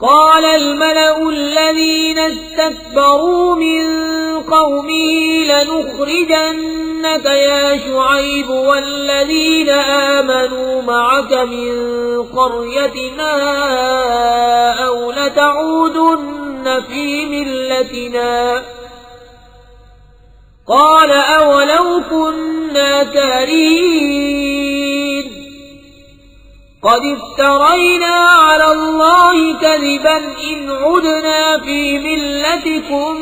قال الملأ الذين استكبروا من قومه لنخرجنك يا شعيب والذين آمنوا معك من قريتنا أو لتعودن في ملتنا قال أولو كنا كارهين قد افترينا على الله كذبا إن عدنا في ملتكم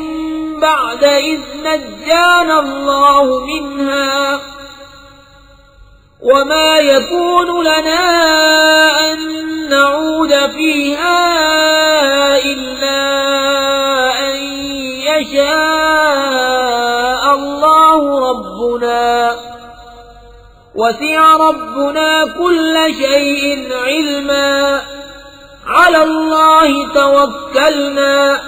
بعد إذ نجانا الله منها وما يكون لنا أن نعود فيها إلا أن يشاء الله ربنا وسع ربنا كل شيء علما على الله توكلنا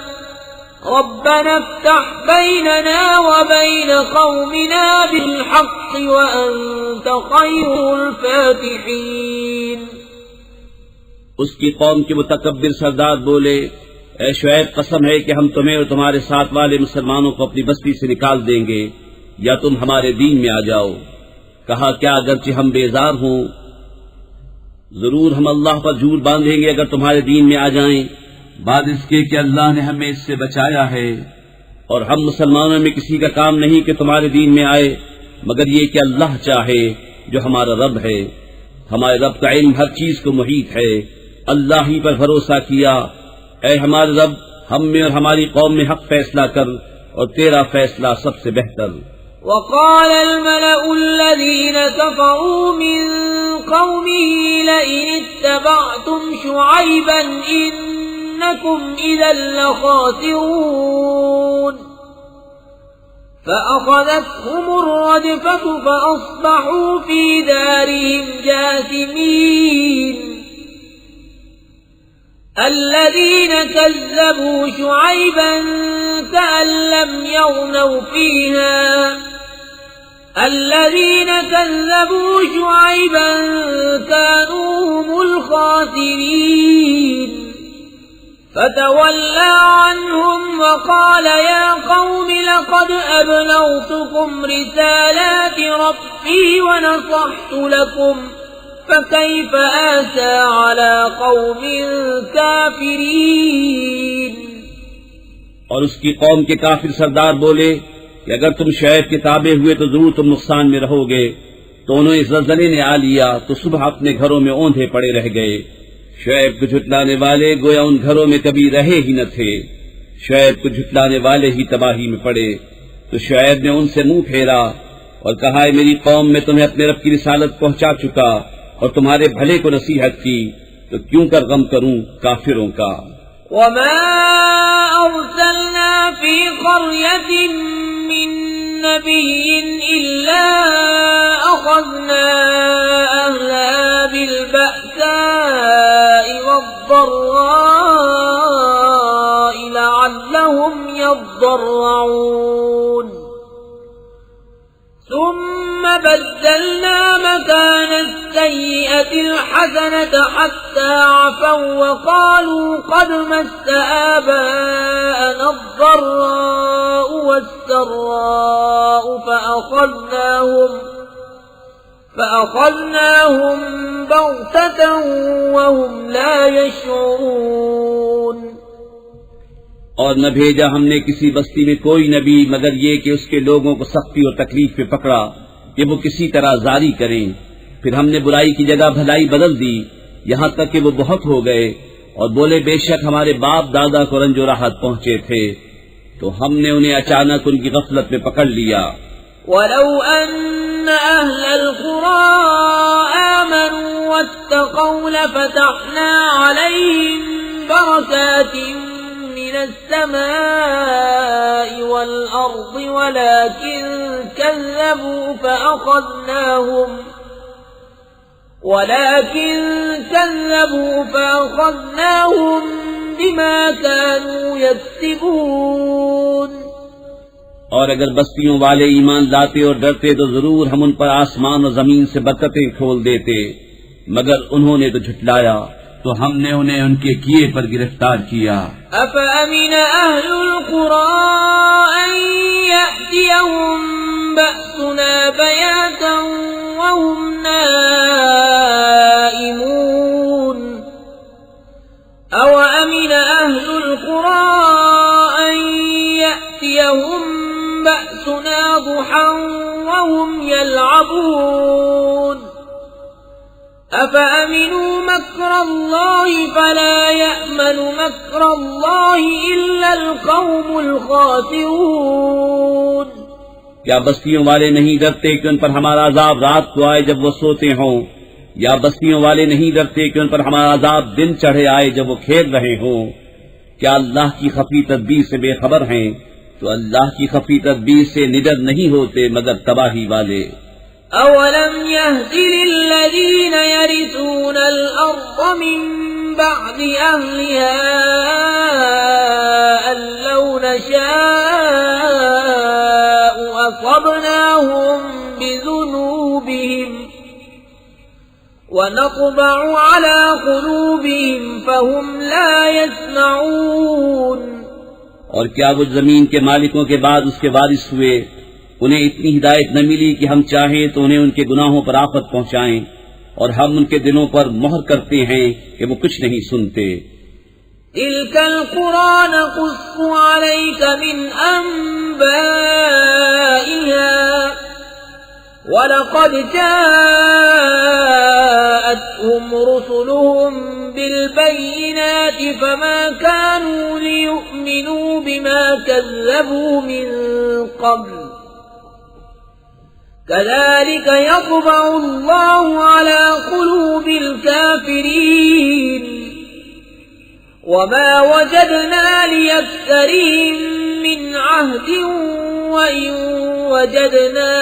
ربنا افتح بيننا وبين قومنا بالحق وأنت خير الفاتحين. اس کی قوم کے متکبر سردار بولے، اے شعیب قسم ہے کہ ہم تمہیں اور تمہارے ساتھ والے مسلمانوں کو اپنی بستی سے نکال دیں گے یا تم ہمارے دین میں آ جاؤ. کہا کیا اگرچہ ہم بیزار ہوں ضرور ہم اللہ پر جھوٹ باندھیں گے اگر تمہارے دین میں آ جائیں، بعد اس کے کہ اللہ نے ہمیں اس سے بچایا ہے، اور ہم مسلمانوں میں کسی کا کام نہیں کہ تمہارے دین میں آئے مگر یہ کہ اللہ چاہے جو ہمارا رب ہے. ہمارے رب کا علم ہر چیز کو محیط ہے. اللہ ہی پر بھروسہ کیا. اے ہمارے رب ہم میں اور ہماری قوم میں حق فیصلہ کر اور تیرا فیصلہ سب سے بہتر. وقال الملأ الذين كفروا من قومه لئن اتبعتم شعيبا إنكم إذا لخاسرون فأخذتهم الرجفة فأصبحوا في دارهم جاثمين. الذين كذبوا شعيبا كأن لم يغنوا فيها الذين كذبوا شعيبا كانوا هم الخاسرين. فتولى عنهم وقال يا قوم لقد أبلغتكم رسالات ربي ونصحت لكم فكيف آسى على قوم كافرين. اور اس کی قوم کے کافر سردار بولے کہ اگر تم شعیب کے تابع ہوئے تو ضرور تم نقصان میں رہو گے. تو انہیں زلزلے نے آ لیا تو صبح اپنے گھروں میں اوندھے پڑے رہ گئے. شعیب کو جھٹلانے والے گویا ان گھروں میں کبھی رہے ہی نہ تھے. شعیب کو جھٹلانے والے ہی تباہی میں پڑے. تو شعیب نے ان سے منہ پھیرا اور کہا ہے میری قوم میں تمہیں اپنے رب کی رسالت پہنچا چکا اور تمہارے بھلے کو نصیحت کی تو کیوں کر غم کروں کافروں کا. وما أرسلنا في قرية من نبي إلا أخذنا أهلها بالبأساء والضراء لعلهم يضرعون. ثم بدلنا مكان السيئة الحسنة حتى عفوا وقالوا قد مس آباءنا الضراء والسراء فأخذناهم بغتة وهم لا يشعرون. اور نہ بھیجا ہم نے کسی بستی میں کوئی نبی مگر یہ کہ اس کے لوگوں کو سختی اور تکلیف پہ پکڑا کہ وہ کسی طرح زاری کریں. پھر ہم نے برائی کی جگہ بھلائی بدل دی یہاں تک کہ وہ بہت ہو گئے اور بولے بے شک ہمارے باپ دادا کو رنج و راحت پہنچے تھے تو ہم نے انہیں اچانک ان کی غفلت میں پکڑ لیا. وَلَوْ أَنَّ أَهْلَ الْقُرَىٰ آمَنُوا وَاتَّقَوْا لَفَتَحْنَا عَلَيْهِمْ بَرَكَاتٍ من السماء والأرض ولكن كذبوا فأخذناهم بما كانوا يكسبون. اور اگر بستیوں والے ایمان لاتے اور ڈرتے تو ضرور ہم ان پر آسمان اور زمین سے برکتیں کھول دیتے مگر انہوں نے تو جھٹلایا تو تو ہم نے انہیں ان کے کیے پر گرفتار کیا۔ أفأمن أهل القرى أن يأتيهم بأسنا بياتا وهم نائمون أوأمن أهل القرى أن يأتيهم بأسنا ضحى وهم يلعبون أفأمنوا مكر الله فلا يأمن مكر الله إلا القوم الخاسرون۔ کیا بستیوں والے نہیں ڈرتے کہ ان پر ہمارا عذاب رات کو آئے جب وہ سوتے ہوں، یا بستیوں والے نہیں ڈرتے کہ ان پر ہمارا عذاب دن چڑھے آئے جب وہ کھیل رہے ہوں؟ کیا اللہ کی خفی تدبیر سے بے خبر ہیں؟ تو اللہ کی خفی تدبیر سے نڈر نہیں ہوتے مگر تباہی والے۔ أولم يهد للذين يرثون الأرض من بعد أهلها أن لو نشاء أصبناهم بذنوبهم ونطبع على قلوبهم فهم لا يسمعون۔ اور کیا وہ زمین کے مالکوں کے بعد اس کے وارث ہوئے، انہیں اتنی ہدایت نہ ملی کہ ہم چاہیں تو انہیں ان کے گناہوں پر آفت پہنچائیں، اور ہم ان کے دلوں پر مہر کرتے ہیں کہ وہ کچھ نہیں سنتے۔ تلك القرى نقص عليك من أنبائها ولقد جاءتهم رسلهم بالبينات فما كانوا ليؤمنوا بما كذبوا من قبل كذلك يطبع الله على قلوب الكافرين وما وجدنا لأكثرهم من عهد وإن وجدنا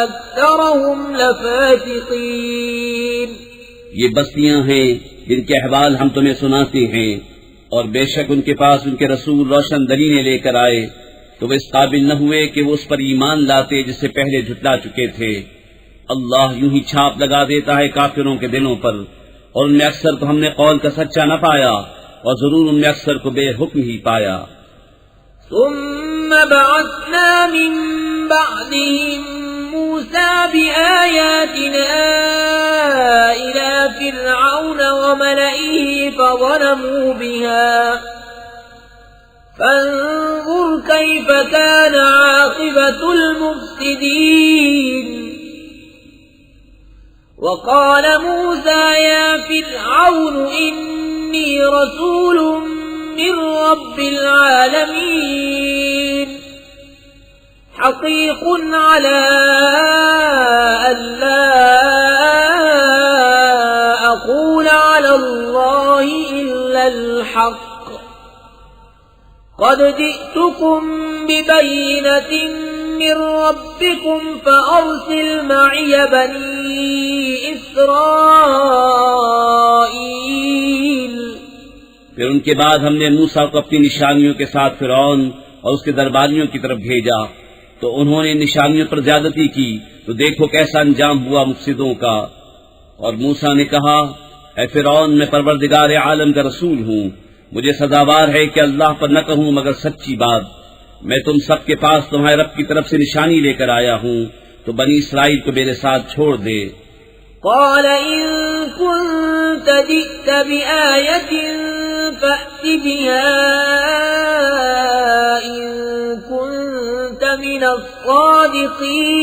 أكثرهم لفاسقين۔ یہ بستیاں ہیں جن کے احوال ہم تمہیں سناتے ہیں، اور بے شک ان کے پاس ان کے رسول روشن دلیلیں لے کر آئے تو وہ اس قابل نہ ہوئے کہ وہ اس پر ایمان لاتے جس سے پہلے جھٹلا چکے تھے۔ اللہ یوں ہی چھاپ لگا دیتا ہے کافروں کے دلوں پر، اور ان میں اکثر کو ہم نے قول کا سچا نہ پایا، اور ضرور ان میں اکثر کو بے حکم ہی پایا۔ ثم بعثنا من بعدهم موسى بآياتنا إلى فرعون وملئه فظلموا بها فانظر كيف كان عاقبة المفسدين۔ وقال موسى يا فرعون إني رسول من رب العالمين حقيق على ألا أقول على الله إلا الحق قد جئتكم ببينة من ربكم فأرسل معي بني إسرائيل۔ پھر ان کے بعد ہم نے موسیٰ کو اپنی نشانیوں کے ساتھ فرعون اور اس کے درباریوں کی طرف بھیجا، تو انہوں نے نشانیوں پر زیادتی کی، تو دیکھو کیسا انجام ہوا مفسدوں کا۔ اور موسیٰ نے کہا اے فرعون، میں پروردگار عالم کا رسول ہوں، مجھے سزاوار ہے کہ اللہ پر نہ کہوں مگر سچی بات۔ میں تم سب کے پاس تمہارے رب کی طرف سے نشانی لے کر آیا ہوں، تو بنی اسرائیل کو میرے ساتھ چھوڑ دے۔ قال إن كنت جئت بآية فأت بها إن كنت من الصادقين۔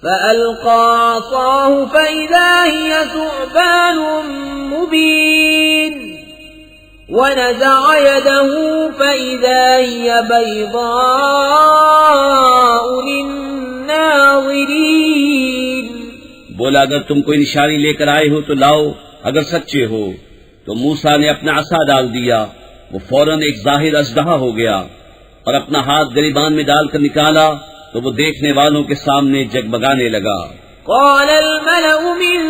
فألقى عصاه فإذا هي ثعبان مبين ونزع يده فإذا هي بيضاء للناظرين۔ بولا اگر تم کوئی نشانی لے کر آئے ہو تو لاؤ، اگر سچے ہو۔ تو موسیٰ نے اپنا عصا ڈال دیا، وہ فوراً ایک ظاہر اژدہا ہو گیا، اور اپنا ہاتھ گریبان میں ڈال کر نکالا تو وہ دیکھنے والوں کے سامنے جگمگانے لگا۔ قال الملأ من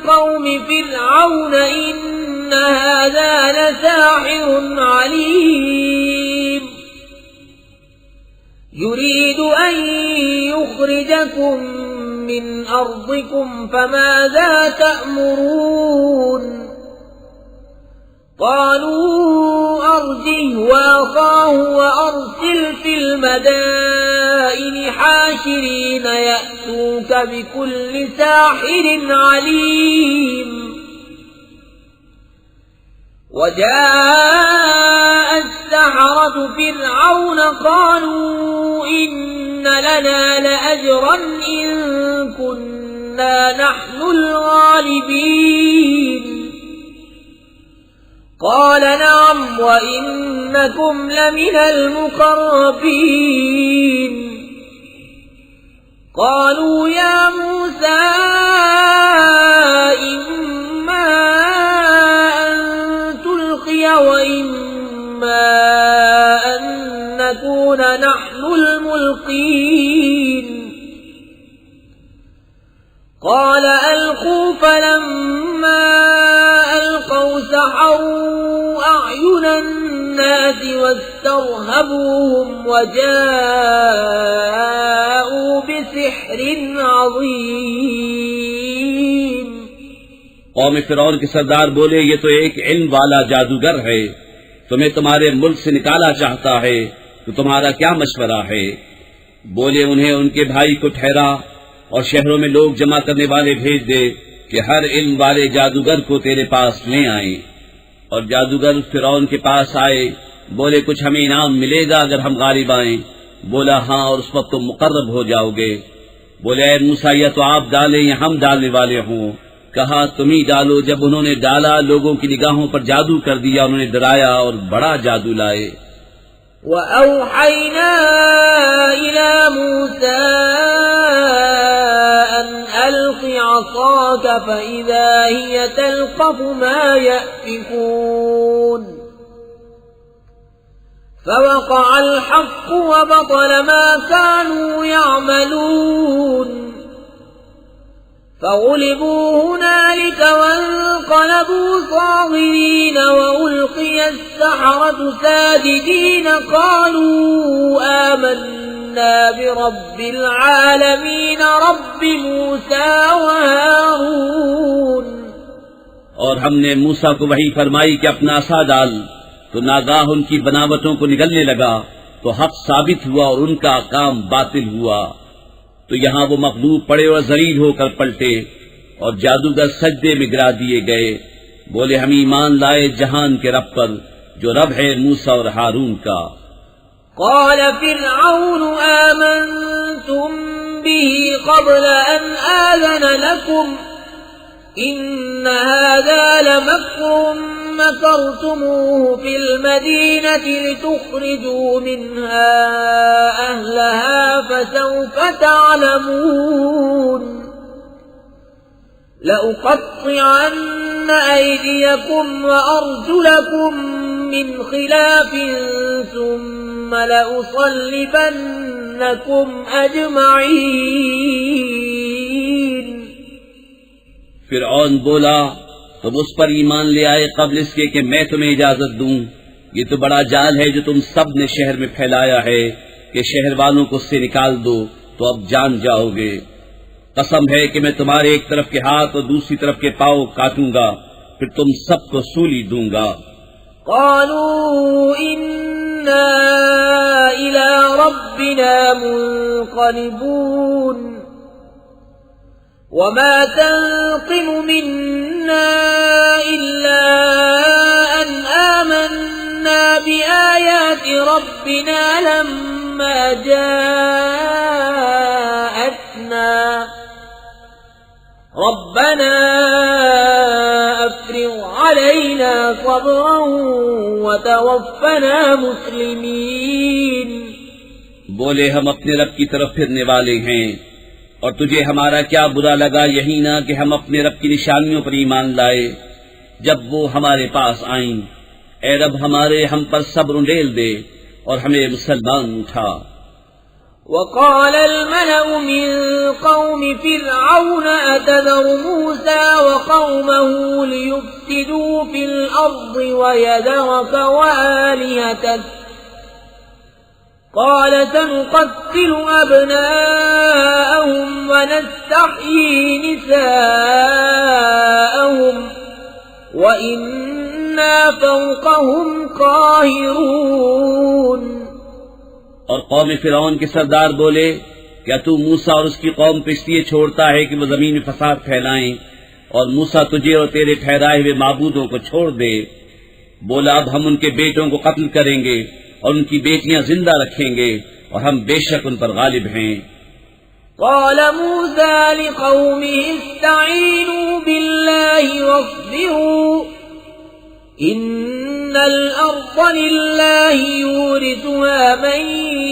قوم فرعون إن هذا لساحر عليم يريد أن يخرجكم من أرضكم فماذا تأمرون قالوا أرجه وأخاه وأرسل في المدائن حاشرين يأتوك بكل ساحر عليم وجاء السحرة فرعون قالوا إن لنا لأجرا إن كنا نحن الغالبين قال نعم وإنكم لمن المقربين قالوا يا موسى إما أن تلقي وإما أن نكون نحن الملقين قال ألقوا فلما ألقوا سحروا أعين الناس واسترهبوهم وجاءوا بسحر عظيم قوم فرعون کے سردار بولے یہ تو ایک علم والا جادوگر ہے، تمہیں تمہارے ملک سے نکالا چاہتا ہے، تو تمہارا کیا مشورہ ہے؟ بولے انہیں ان کے بھائی کو ٹھہرا اور شہروں میں لوگ جمع کرنے والے بھیج دے کہ ہر علم والے جادوگر کو تیرے پاس لے آئیں۔ اور جادوگر فرعون کے پاس آئے، بولے کچھ ہمیں انعام ملے گا اگر ہم غالب آئیں؟ بولا ہاں، اور اس وقت تم مقرب ہو جاؤ گے۔ بولے اے موسیٰ یا تو آپ ڈالیں یا ہم ڈالنے والے ہوں؟ کہا تم ہی ڈالو۔ جب انہوں نے ڈالا لوگوں کی نگاہوں پر جادو کر دیا، انہوں نے ڈرایا اور بڑا جادو لائے۔ وَأَوْحَيْنَا إِلَى مُوسَىٰ أَنْ أَلْقِ عَصَاكَ فَإِذَا هِيَ تَلْقَفُ مَا يَأْفِكُونَ فَوَقَعَ الْحَقُّ وَبَطَلَ مَا كَانُوا يَعْمَلُونَ فغلبوا هنالك وانقلبوا صاغرين وألقي السحرة ساجدين قالوا آمنا برب العالمين رب موسى وهارون۔ اور ہم نے موسیٰ کو وحی فرمائی کہ اپنا عصا ڈال، تو ناگاہ ان کی بناوٹوں کو نگلنے لگا، تو حق ثابت ہوا اور ان کا کام باطل ہوا۔ تو یہاں وہ مغلوب پڑے اور ذلیل ہو کر پلٹے، اور جادوگر سجدے میں گرا دیے گئے۔ بولے ہم ایمان لائے جہان کے رب پر جو رب ہے موسیٰ اور ہارون کا۔ قال فرعون آمنتم به قبل أن آذن لكم إن هذا لمكر مكرتموه في المدينة لتخرجوا منها أهلها فسوف تعلمون لأقطعن أيديكم وأرجلكم من خلاف ثم لأصلبنكم أجمعين۔ فرعون بولا تم اس پر ایمان لے آئے قبل اس کے کہ میں تمہیں اجازت دوں؟ یہ تو بڑا جال ہے جو تم سب نے شہر میں پھیلایا ہے کہ شہر والوں کو اس سے نکال دو، تو اب جان جاؤ گے۔ قسم ہے کہ میں تمہارے ایک طرف کے ہاتھ اور دوسری طرف کے پاؤں کاٹوں گا، پھر تم سب کو سولی دوں گا۔ قالوا إنا إلى ربنا منقلبون وما تنقم منا إلا أن آمنا بآيات ربنا لما جاءتنا ربنا أفرغ علينا صبرا وتوفنا مسلمين۔ بولے ہم اپنے رب کی طرف پھرنے والے ہیں، اور تجھے ہمارا کیا برا لگا یہی نہ کہ ہم اپنے رب کی نشانیوں پر ایمان لائے جب وہ ہمارے پاس آئیں۔ اے رب ہمارے ہم پر صبر انڈیل دے اور ہمیں مسلمان اٹھا۔ وقال الملأ من قوم فرعون أتذر موسى وقومه ليفسدوا في الأرض ويذرك وآلهتك قال سنقتل أبناءهم ونستحيي نساءهم وإنا فوقهم قاهرون۔ اور قوم فرعون کے سردار بولے، کیا تو موسیٰ اور اس کی قوم پہ اس لیے چھوڑتا ہے کہ وہ زمین میں فساد پھیلائیں، اور موسیٰ تجھے اور تیرے ٹھہرائے ہوئے معبودوں کو چھوڑ دے؟ بولا، اب ہم ان کے بیٹوں کو قتل کریں گے اور ان کی بیٹیاں زندہ رکھیں گے، اور ہم بے شک ان پر غالب ہیں۔ قال موسى لقومه استعينوا بالله واصبروا إن الأرض لله يورثها من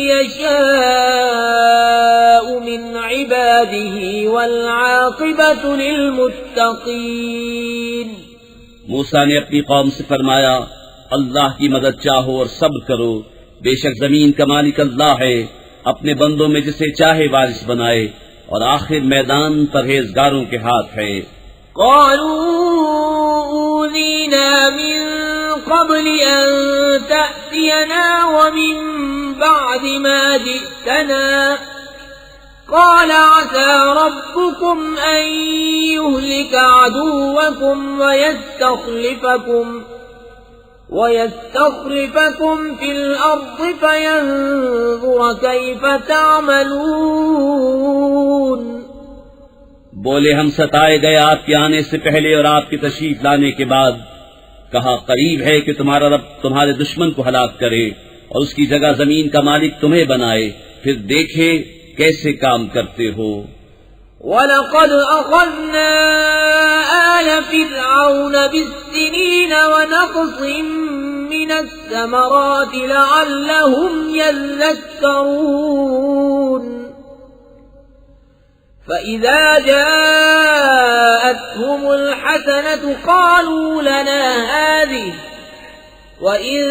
يشاء من عباده والعاقبة للمتقين۔ موسیٰ نے اپنی قوم سے فرمایا، اللہ کی مدد چاہو اور صبر کرو، بے شک زمین کا مالک اللہ ہے، اپنے بندوں میں جسے چاہے وارث بنائے، اور آخر میدان پرہیزگاروں کے ہاتھ ہے۔ قالوا أوذينا من قبل أن تأتينا ومن بعد ما جئتنا قال عسى ربكم أن يهلك عدوكم ويستخلفكم في الأرض فينظر كيف تعملون۔ بولے، ہم ستائے گئے آپ کے آنے سے پہلے اور آپ کی تشریف لانے کے بعد۔ کہا، قریب ہے کہ تمہارا رب تمہارے دشمن کو ہلاک کرے اور اس کی جگہ زمین کا مالک تمہیں بنائے، پھر دیکھے کیسے کام کرتے ہو۔ وَلَقَدْ أَخَذْنَا آلَ فِرْعَوْنَ بِالسِّنِينَ وَنَقْصٍ مِّنَ الثَّمَرَاتِ لَعَلَّهُمْ يَذَّكَّرُونَ۔ فَإِذَا جَاءَتْهُمُ الْحَسَنَةُ قَالُوا لَنَا هَٰذِهِ وَإِن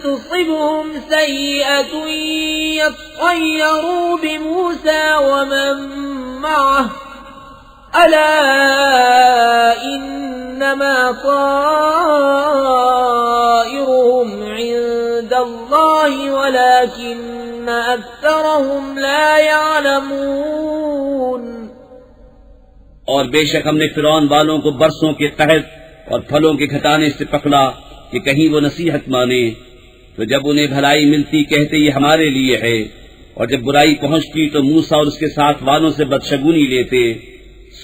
تُصِبْهُمْ سَيِّئَةٌ يَطَّيَّرُوا بِمُوسَىٰ وَمَن مَّعَهُ أَلَا إِنَّمَا طَائِرُهُمْ عِندَ اللَّهِ وَلَٰكِنَّ أَكْثَرَهُمْ لَا يَعْلَمُونَ۔ اور بے شک ہم نے فرعون والوں کو برسوں کے قحط اور پھلوں کے گھٹانے سے پکڑا کہ کہیں وہ نصیحت مانے، تو جب انہیں بھلائی ملتی کہتے یہ ہمارے لیے ہے، اور جب برائی پہنچتی تو موسیٰ اور اس کے ساتھ والوں سے بدشگونی لیتے۔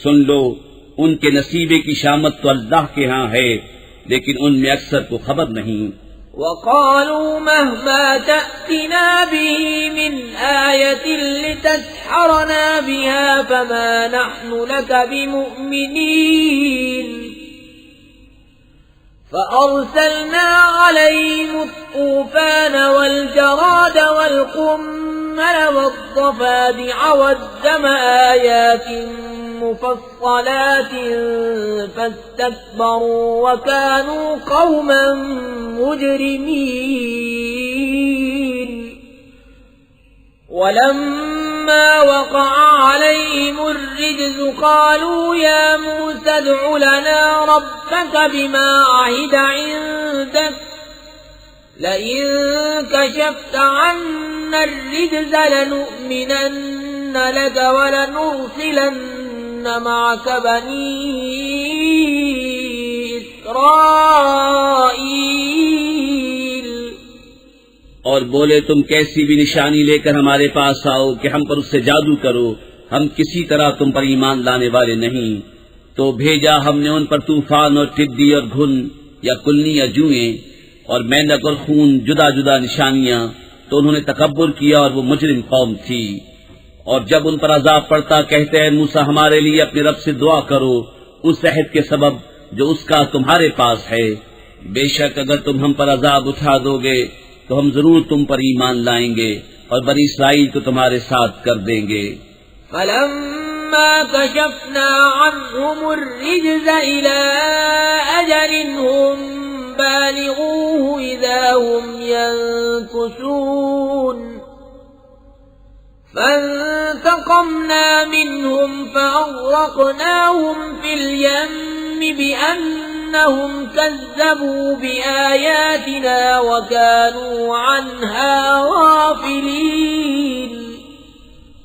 سن لو، ان کے نصیبے کی شامت تو اللہ کے ہاں ہے، لیکن ان میں اکثر کو خبر نہیں۔ وَقَالُوا مَهْمَا تَأْتِنَا بِهِ مِنْ آيَةٍ لِتَسْحَرَنَا بِهَا فَمَا نَحْنُ لَكَ بِمُؤْمِنِينَ۔ فَأَرْسَلْنَا عَلَيْهِمُ الطُّوفَانَ وَالْجَرَادَ وَالْقُمَّلَ وَالضَّفَادِعَ وَالدَّمَ آيَاتٍ مُفَصَّلَاتٍ فَاسْتَكْبَرُوا وَكَانُوا قَوْمًا مُجْرِمِينَ۔ وَلَمَّا وَقَعَ عَلَيْهِمُ الرِّجْزُ قَالُوا يَا مُوسَى ادْعُ لَنَا رَبَّكَ بِمَا عَهِدَ عِندَكَ لَئِن كَشَفْتَ عَنَّا الرِّجْزَ لَنُؤْمِنَنَّ لَكَ وَلَنُرْسِلَنَّ مَعَكَ بَنِي إِسْرَائِيلَ۔ اور بولے، تم کیسی بھی نشانی لے کر ہمارے پاس آؤ کہ ہم پر اس سے جادو کرو، ہم کسی طرح تم پر ایمان لانے والے نہیں۔ تو بھیجا ہم نے ان پر طوفان اور ٹڈی اور گھن یا کلنی یا جوئیں اور مینڈک اور خون، جدا جدا نشانیاں، تو انہوں نے تکبر کیا اور وہ مجرم قوم تھی۔ اور جب ان پر عذاب پڑتا کہتے ہیں موسیٰ ہمارے لیے اپنے رب سے دعا کرو اس عہد کے سبب جو اس کا تمہارے پاس ہے، بے شک اگر تم ہم پر عذاب اٹھا دو گے تو ہم ضرور تم پر ایمان لائیں گے اور بنی اسرائیل کو تمہارے ساتھ کر دیں گے۔ فَلَمَّا كَشَفْنَا عَنْهُمُ الرِّجْزَ إِلَىٰ أَجَلٍ هُمْ بَالِغُوهُ إِذَا هُمْ يَنكُثُونَ فَانتَقَمْنَا مِنْهُمْ فَأَغْرَقْنَاهُمْ فِي الْيَمِّ بِأَنَّهُمْ كَذَّبُوا بِآيَاتِنَا وَكَانُوا عَنْهَا غَافِلِينَ۔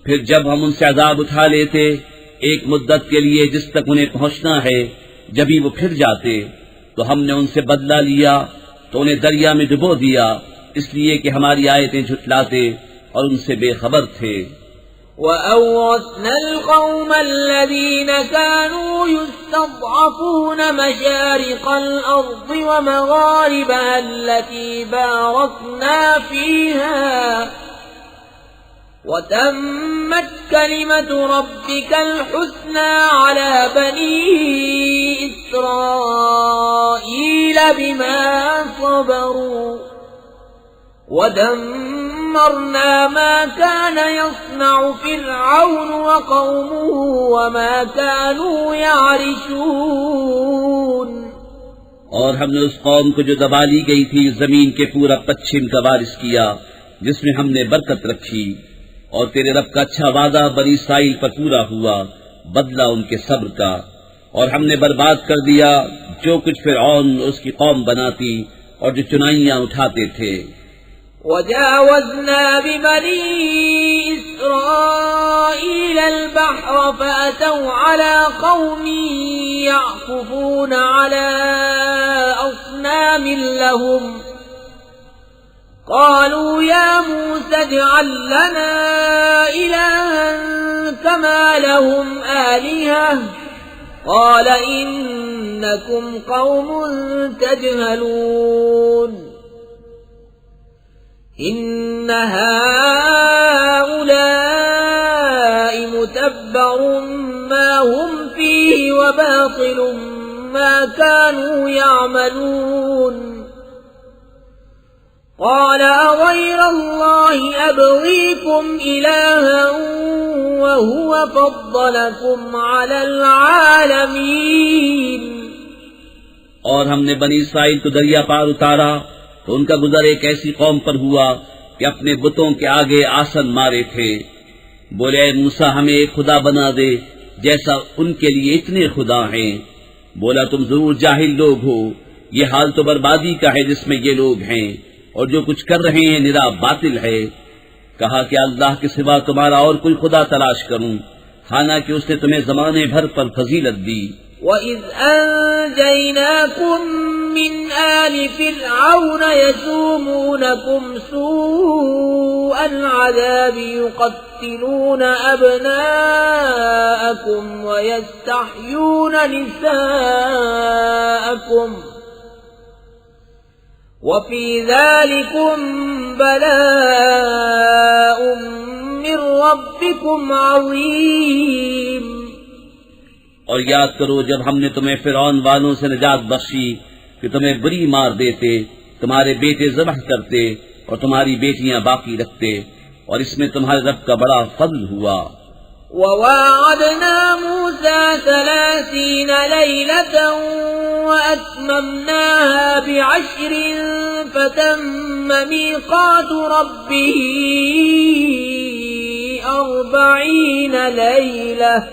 پھر جب ہم ان سے عذاب اٹھا لیتے ایک مدت کے لیے جس تک انہیں پہنچنا ہے، جبھی وہ پھر جاتے تو ہم نے ان سے بدلہ لیا تو انہیں دریا میں ڈبو دیا، اس لیے کہ ہماری آیتیں جھٹلاتے اور ان سے بے خبر تھے۔ وَأَوْرَثْنَا الْقَوْمَ الَّذِينَ كَانُوا يُسْتَضْعَفُونَ مَشَارِقَ الْأَرْضِ وَمَغَارِبَهَا الَّتِي بَارَكْنَا فِيهَا وَتَمَّتْ كَلِمَةُ رَبِّكَ الْحُسْنَى عَلَى بَنِي إِسْرَائِيلَ بِمَا صَبَرُوا وَدَمَّرْنَا مَا كَانَ يَصْنَعُ فِرْعَوْنُ وَقَوْمُهُ وَمَا كَانُوا يَعْرِشُونَ۔ اور ہم نے اس قوم کو جو دبا لی گئی تھی زمین کے پورا پچھم کا وارث کیا، جس میں ہم نے برکت رکھی، اور تیرے رب کا اچھا وعدہ بنی اسرائیل پر پورا ہوا، بدلہ ان کے صبر کا، اور ہم نے برباد کر دیا جو کچھ فرعون اس کی قوم بناتی اور جو چنائیاں اٹھاتے تھے۔ وَجَاوَزْنَا بِبَنِي إِسْرَائِيلَ الْبَحْرَ فَأَتَوْا عَلَى قَوْمٍ يَعْكُفُونَ عَلَى أَصْنَامٍ لَهُمْ قَالُوا يَا مُوسَى اجْعَل لَّنَا إِلَٰهًا كَمَا لَهُمْ آلِهَةٌ قَالَ إِنَّكُمْ قَوْمٌ تَجْهَلُونَ إِنَّ هَٰؤُلَاءِ مُتَبَّرٌ مَّا هُمْ فِيهِ وَبَاطِلٌ مَّا كَانُوا يَعْمَلُونَ قَالَ أَغَيْرَ اللَّهِ أَبْغِيكُمْ إِلَٰهًا وَهُوَ فَضَّلَكُمْ عَلَى الْعَالَمِينَ۔ اور ہم نے بنی اسرائیل کو دریا پار اتارا تو ان کا گزر ایک ایسی قوم پر ہوا کہ اپنے بتوں کے آگے آسن مارے تھے۔ بولے اے موسیٰ ہمیں ایک خدا بنا دے جیسا ان کے لیے اتنے خدا ہیں۔ بولا تم ضرور جاہل لوگ ہو، یہ حال تو بربادی کا ہے جس میں یہ لوگ ہیں، اور جو کچھ کر رہے ہیں نرا باطل ہے۔ کہا کہ اللہ کے سوا تمہارا اور کوئی خدا تلاش کروں، حالانکہ اس نے تمہیں زمانے بھر پر فضیلت دی۔ وَإِذْ أَنجَيْنَاكُمْ مِنْ آلِ فِرْعَوْنَ يَسُومُونَكُمْ سُوءَ الْعَذَابِ يُقَتِّلُونَ أَبْنَاءَكُمْ وَيَسْتَحْيُونَ نِسَاءَكُمْ وَفِي ذَلِكُمْ بَلَاءٌ مِّن رَّبِّكُمْ عَظِيمٌ۔ اور یاد کرو جب ہم نے تمہیں فرعون والوں سے نجات بخشی کہ تمہیں بری مار دیتے، تمہارے بیٹے ذبح کرتے اور تمہاری بیٹیاں باقی رکھتے، اور اس میں تمہارے رب کا بڑا فضل ہوا۔ وَوَاعَدْنَا مُوسَىٰ 30 لَيْلَةً وَأَتْمَمْنَاهَا ب10 فَتَمَّ مِيقَاتُ رَبِّهِ 40 لَيْلَةً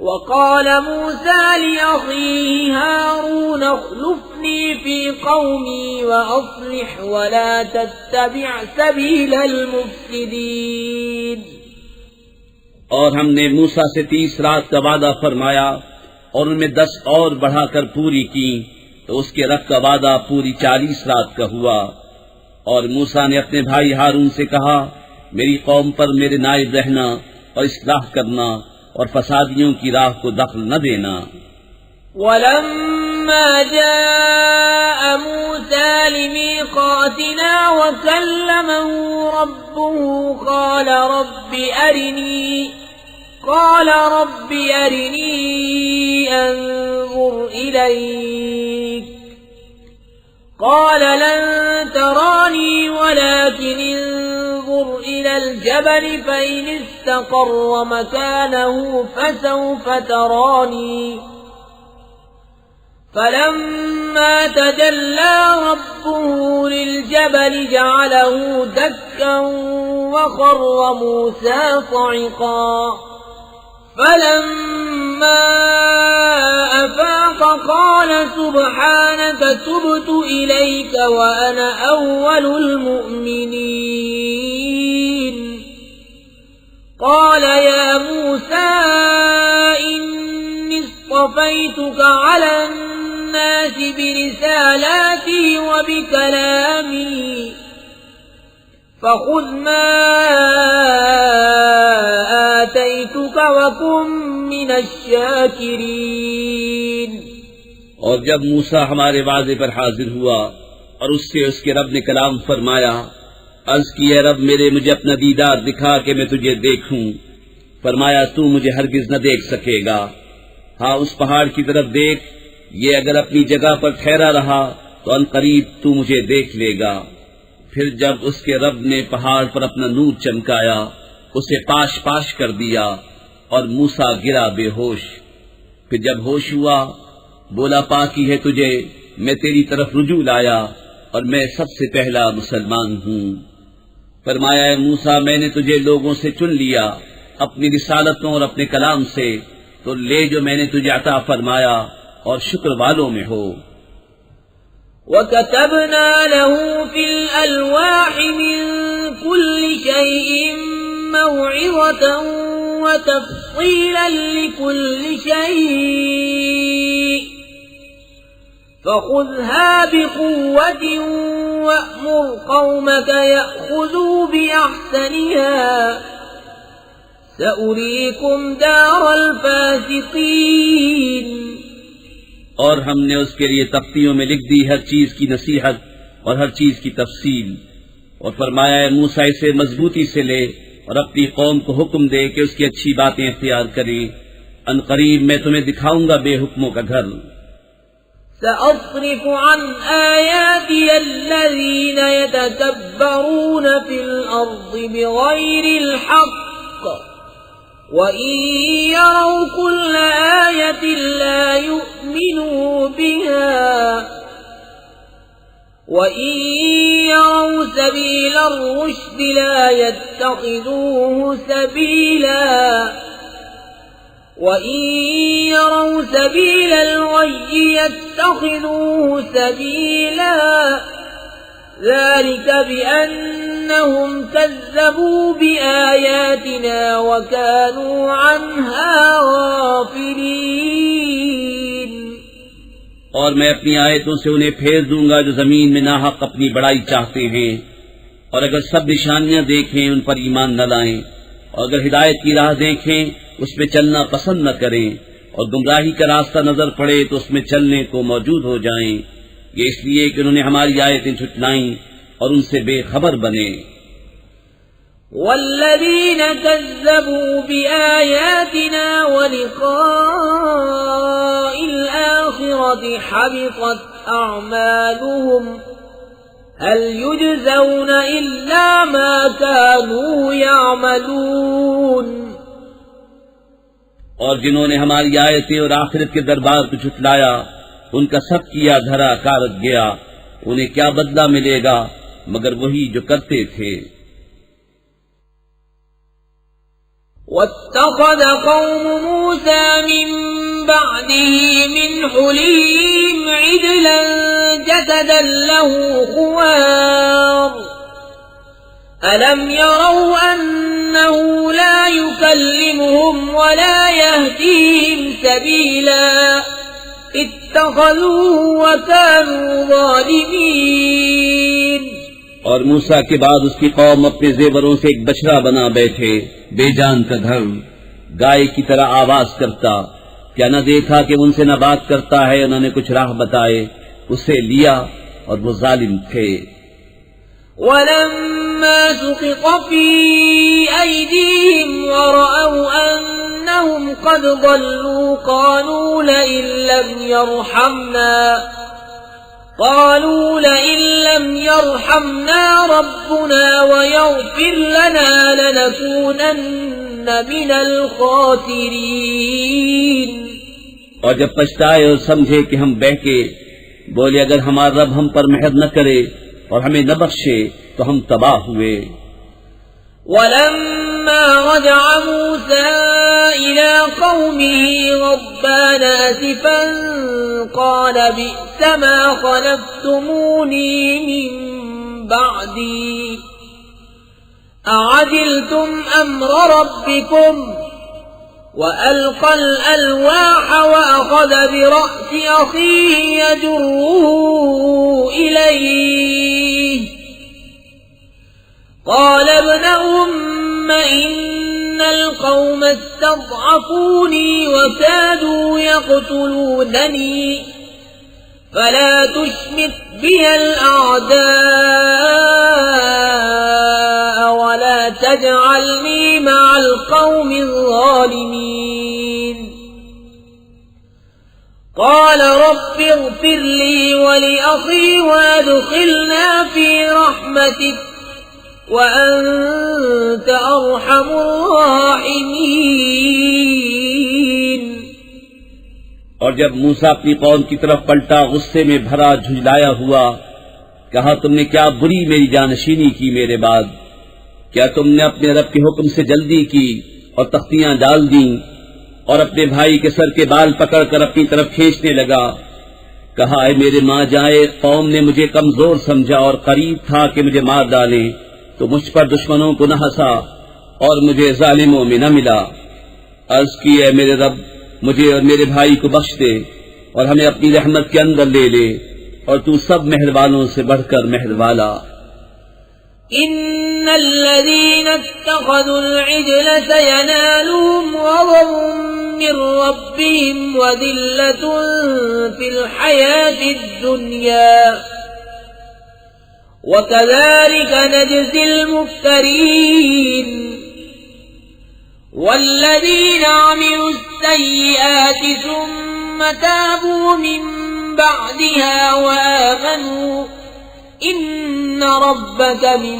وَقَالَ مُوسَىٰ لِأَخِيهِ هَارُونَ اخْلُفْنِي فِي قَوْمِي وَأَصْلِحْ وَلَا تَتَّبِعْ سَبِيلَ الْمُفْسِدِينَ۔ اور ہم نے موسیٰ سے 30 رات کا وعدہ فرمایا اور ان میں 10 اور بڑھا کر پوری کی، تو اس کے رب کا وعدہ پوری 40 رات کا ہوا۔ اور موسیٰ نے اپنے بھائی ہارون سے کہا میری قوم پر میرے نائب رہنا اور اصلاح کرنا اور فسادیوں کی راہ کو دخل نہ دینا۔ وَلَمَّا جَاءَ مُوسَىٰ لِمِيقَاتِنَا وَكَلَّمَهُ رَبُّهُ قَالَ رَبِّ أَرِنِي أَنظُرْ إِلَيْكَ قَالَ لَن تَرَانِي وَلَٰكِنِ انظُرْ إِلَى الْجَبَلِ فَإِنِ اسْتَقَرَّ مَكَانَهُ فَسَوْفَ تَرَانِي فَلَمَّا تَجَلَّىٰ رَبُّهُ لِلْجَبَلِ جَعَلَهُ دَكًّا وَخَرَّ مُوسَىٰ صَعِقًا فَلَمَّا أَفَاقَ قَالَ سُبْحَانَكَ تُبْتُ إِلَيْكَ وَأَنَا أَوَّلُ الْمُؤْمِنِينَ۔ قال يا موسى إني اصطفيتك على الناس برسالاتي وبكلامي فخذ ما آتيتك وكن من الشاكرين۔ اور جب موسیٰ ہمارے وعدے پر حاضر ہوا اور اس سے اس کے رب نے کلام فرمایا، عرض کی اے رب میرے مجھے اپنا دیدار دکھا کہ میں تجھے دیکھوں۔ فرمایا تو مجھے ہرگز نہ دیکھ سکے گا، ہاں اس پہاڑ کی طرف دیکھ، یہ اگر اپنی جگہ پر ٹھہرا رہا تو ان قریب تو مجھے دیکھ لے گا۔ پھر جب اس کے رب نے پہاڑ پر اپنا نور چمکایا، اسے پاش پاش کر دیا اور موسیٰ گرا بے ہوش۔ پھر جب ہوش ہوا بولا پاکی ہے تجھے، میں تیری طرف رجوع لایا اور میں سب سے پہلا مسلمان ہوں۔ فرمایا اے موسیٰ میں نے تجھے لوگوں سے چن لیا اپنی رسالتوں اور اپنے کلام سے، تو لے جو میں نے تجھے عطا فرمایا اور شکر والوں میں ہو۔ وَكَتَبْنَا لَهُ فِي الْأَلْوَاحِ مِنْ كُلِّ شَيْءٍ مَوْعِظَةً وَتَفْصِيلًا لِكُلِّ شَيْءٍ فَخُذْهَا بِقُوَّةٍ وَأْمُرْ قَوْمَكَ يَأْخُذُوا بِأَحْسَنِهَا سَأُرِيكُمْ دَارَ الْفَاسِقِينَ۔ اور ہم نے اس کے لیے تختیوں میں لکھ دی ہر چیز کی نصیحت اور ہر چیز کی تفصیل، اور فرمایا اے موسیٰ اسے مضبوطی سے لے اور اپنی قوم کو حکم دے کہ اس کی اچھی باتیں اختیار کریں، ان قریب میں تمہیں دکھاؤں گا بے حکموں کا گھر۔ سأصرف عن آياتي الذين يتكبرون في الأرض بغير الحق وإن يروا كل آية لا يؤمنوا بها وإن يروا سبيل الرشد لا يتخذوه سبيلا وَإِن يَرَوْا سَبِيلَ الْغَيِّ يَتَّخِذُوهُ سَبِيلًا ذَلِكَ بِأَنَّهُمْ كَذَّبُوا بِآيَاتِنَا وَكَانُوا عَنْهَا غَافِلِينَ۔ اور میں اپنی آیتوں سے انہیں پھیر دوں گا جو زمین میں ناحق اپنی بڑائی چاہتے ہیں، اور اگر سب نشانیاں دیکھیں ان پر ایمان نہ لائیں، اور اگر ہدایت کی راہ دیکھیں اس میں چلنا پسند نہ کریں، اور گمراہی کا راستہ نظر پڑے تو اس میں چلنے کو موجود ہو جائیں، یہ اس لیے کہ انہوں نے ہماری آیتیں جھٹلائیں اور ان سے بے خبر بنے۔ والذین کذبوا بآیاتنا ولقاء الآخرة حبطت اعمالهم هل يجزون الا ما كانوا يعملون۔ اور جنہوں نے ہماری آیتیں اور آخرت کے دربار کو جھٹلایا ان کا سب کیا دھرا کارت گیا، انہیں کیا بدلہ ملے گا مگر وہی جو کرتے تھے۔ وَاتَّخَذَ قَوْمُ مُوسَى مِن بَعْدِهِ مِنْ حُلِيِّهِمْ عِجْلًا جَسَدًا لَهُ خُوَارٌ أَلَمْ يَرَوْا أَنَّهُ لَا يُكَلِّمُهُمْ وَلَا يَهْدِيهِمْ سَبِيلًا اتَّخَذُوهُ وَكَانُوا ظَالِمِينَ۔ اور موسیٰ کے بعد اس کی قوم اپنے زیوروں سے ایک بچڑا بنا بیٹھے، بے جان کا گھر، گائے کی طرح آواز کرتا، کیا نہ دیکھا کہ ان سے نہ بات کرتا ہے، انہوں نے کچھ راہ بتائے، اسے لیا اور وہ ظالم تھے۔ وَلَمَّا سُقِطَ فِي أَيْدِيهِمْ وَرَأَوْا أَنَّهُمْ قَدْ ضَلُّوا قَالُوا لَئِن لَّمْ يَرْحَمْنَا رَبُّنَا وَيَغْفِرْ لَنَا لَنَكُونَنَّ مِنَ الْخَاسِرِينَ۔ اور جب پچھتائے اور سمجھے کہ ہم بہکے، بولے اگر ہمارا رب ہم پر مہر نہ کرے اور ہمیں نہ بخشے تو ہم تباہ ہوئے۔ وَلَمَّا رَجَعَ مُوسَىٰ إِلَىٰ قَوْمِهِ غَضْبَانَ أَسِفًا قَالَ بِئْسَ مَا خَلَفْتُمُونِي مِن بَعْدِي أعجلتم أمر ربكم وألقى الألواح وأخذ برأس أخيه يجره إليه قال ابن أم إن القوم استضعفوني وكادوا يقتلونني فلا تشمت بي الأعداء ولا تجعلني مع القوم الظالمين قال رب اغفر لي ولأخي وادخلنا في رحمتك وأنت أرحم الراحمين. اور جب موسیٰ اپنی قوم کی طرف پلٹا غصے میں بھرا جھنجلایا ہوا، کہا تم نے کیا بری میری جانشینی کی میرے بعد؟ کیا تم نے اپنے رب کے حکم سے جلدی کی اور تختیاں ڈال دیں؟ اور اپنے بھائی کے سر کے بال پکڑ کر اپنی طرف کھینچنے لگا. کہا اے میرے ماں جائے، قوم نے مجھے کمزور سمجھا اور قریب تھا کہ مجھے مار ڈالیں، تو مجھ پر دشمنوں کو نہ ہنسا اور مجھے ظالموں میں نہ ملا. عرض کی اے میرے رب، مجھے اور میرے بھائی کو بخش دے اور ہمیں اپنی رحمت کے اندر لے لے، اور تو سب مہربانوں سے بڑھ کر مہر والا. ان الذين اتخذوا العجل سينالهم غضب من ربهم وذلة في الحياة الدنيا وكذلك نجزي المفترين. والذين عملوا السيئات ثم تابوا من بعدها وآمنوا إن ربك من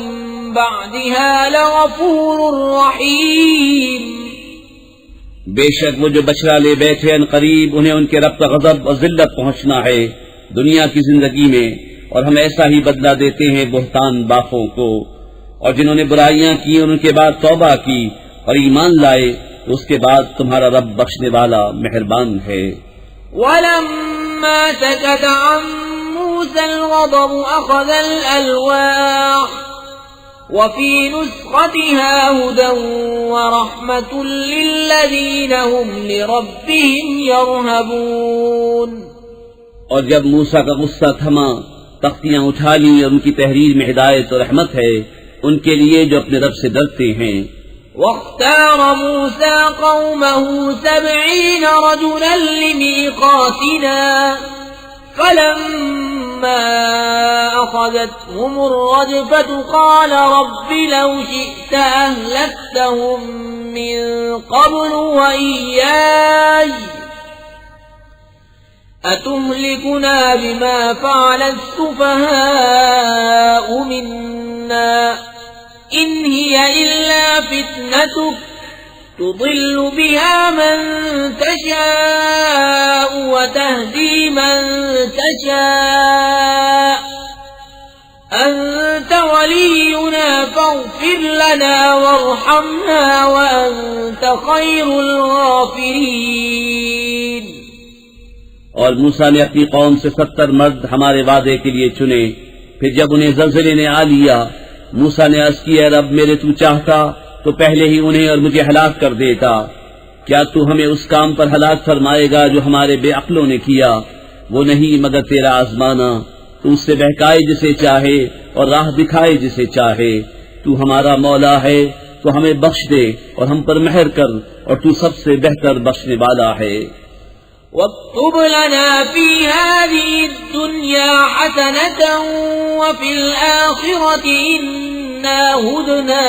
بعدها لغفور رحيم. بے شک وہ جو بچڑا لے بیٹھے ان قریب انہیں ان کے رب کا غضب اور ذلت پہنچنا ہے دنیا کی زندگی میں، اور ہم ایسا ہی بدلہ دیتے ہیں بہتان باخوں کو. اور جنہوں نے برائیاں کی ان کے بعد توبہ کی اور ایمان لائے تو اس کے بعد تمہارا رب بخشنے والا مہربان ہے. وَلَمَّا سَكَتَ عَن مُوسَى الْغَضَبُ أَخَذَ الْأَلْوَاحَ وَفِي نُسْخَتِهَا هُدًى وَرَحْمَةٌ لِّلَّذِينَ هُمْ لِرَبِّهِمْ يَرْهَبُونَ. اور جب موسیٰ کا غصہ تھما، تختیاں اٹھا لی اور ان کی تحریر میں ہدایت اور رحمت ہے ان کے لیے جو اپنے رب سے ڈرتے ہیں. واختار موسى قومه 70 رجلا لميقاتنا فلما أخذتهم الرجفة قال رب لو شئت أهلكتهم من قبل وإياي أتهلكنا بما فعل السفهاء منا إن هي إلا فتنتك تضل بها من تشاء وتهدي من تشاء أنت ولينا فاغفر لنا وارحمنا وأنت خير الغافرين. اور موسیٰ نے اپنی قوم سے 70 مرد ہمارے وعدے کے لیے چنے. پھر جب انہیں زلزلے نے آ لیا، موسیٰ نے عرض کیا رب میرے تو چاہتا تو پہلے ہی انہیں اور مجھے ہلاک کر دیتا. کیا تو ہمیں اس کام پر ہلاک فرمائے گا جو ہمارے بے عقلوں نے کیا؟ وہ نہیں مگر تیرا آزمانا. تو اس سے بہکائے جسے چاہے اور راہ دکھائے جسے چاہے. تو ہمارا مولا ہے تو ہمیں بخش دے اور ہم پر مہر کر، اور تو سب سے بہتر بخشنے والا ہے. واكتب لنا في هذه الدنيا حسنة وفي الآخرة إنا هدنا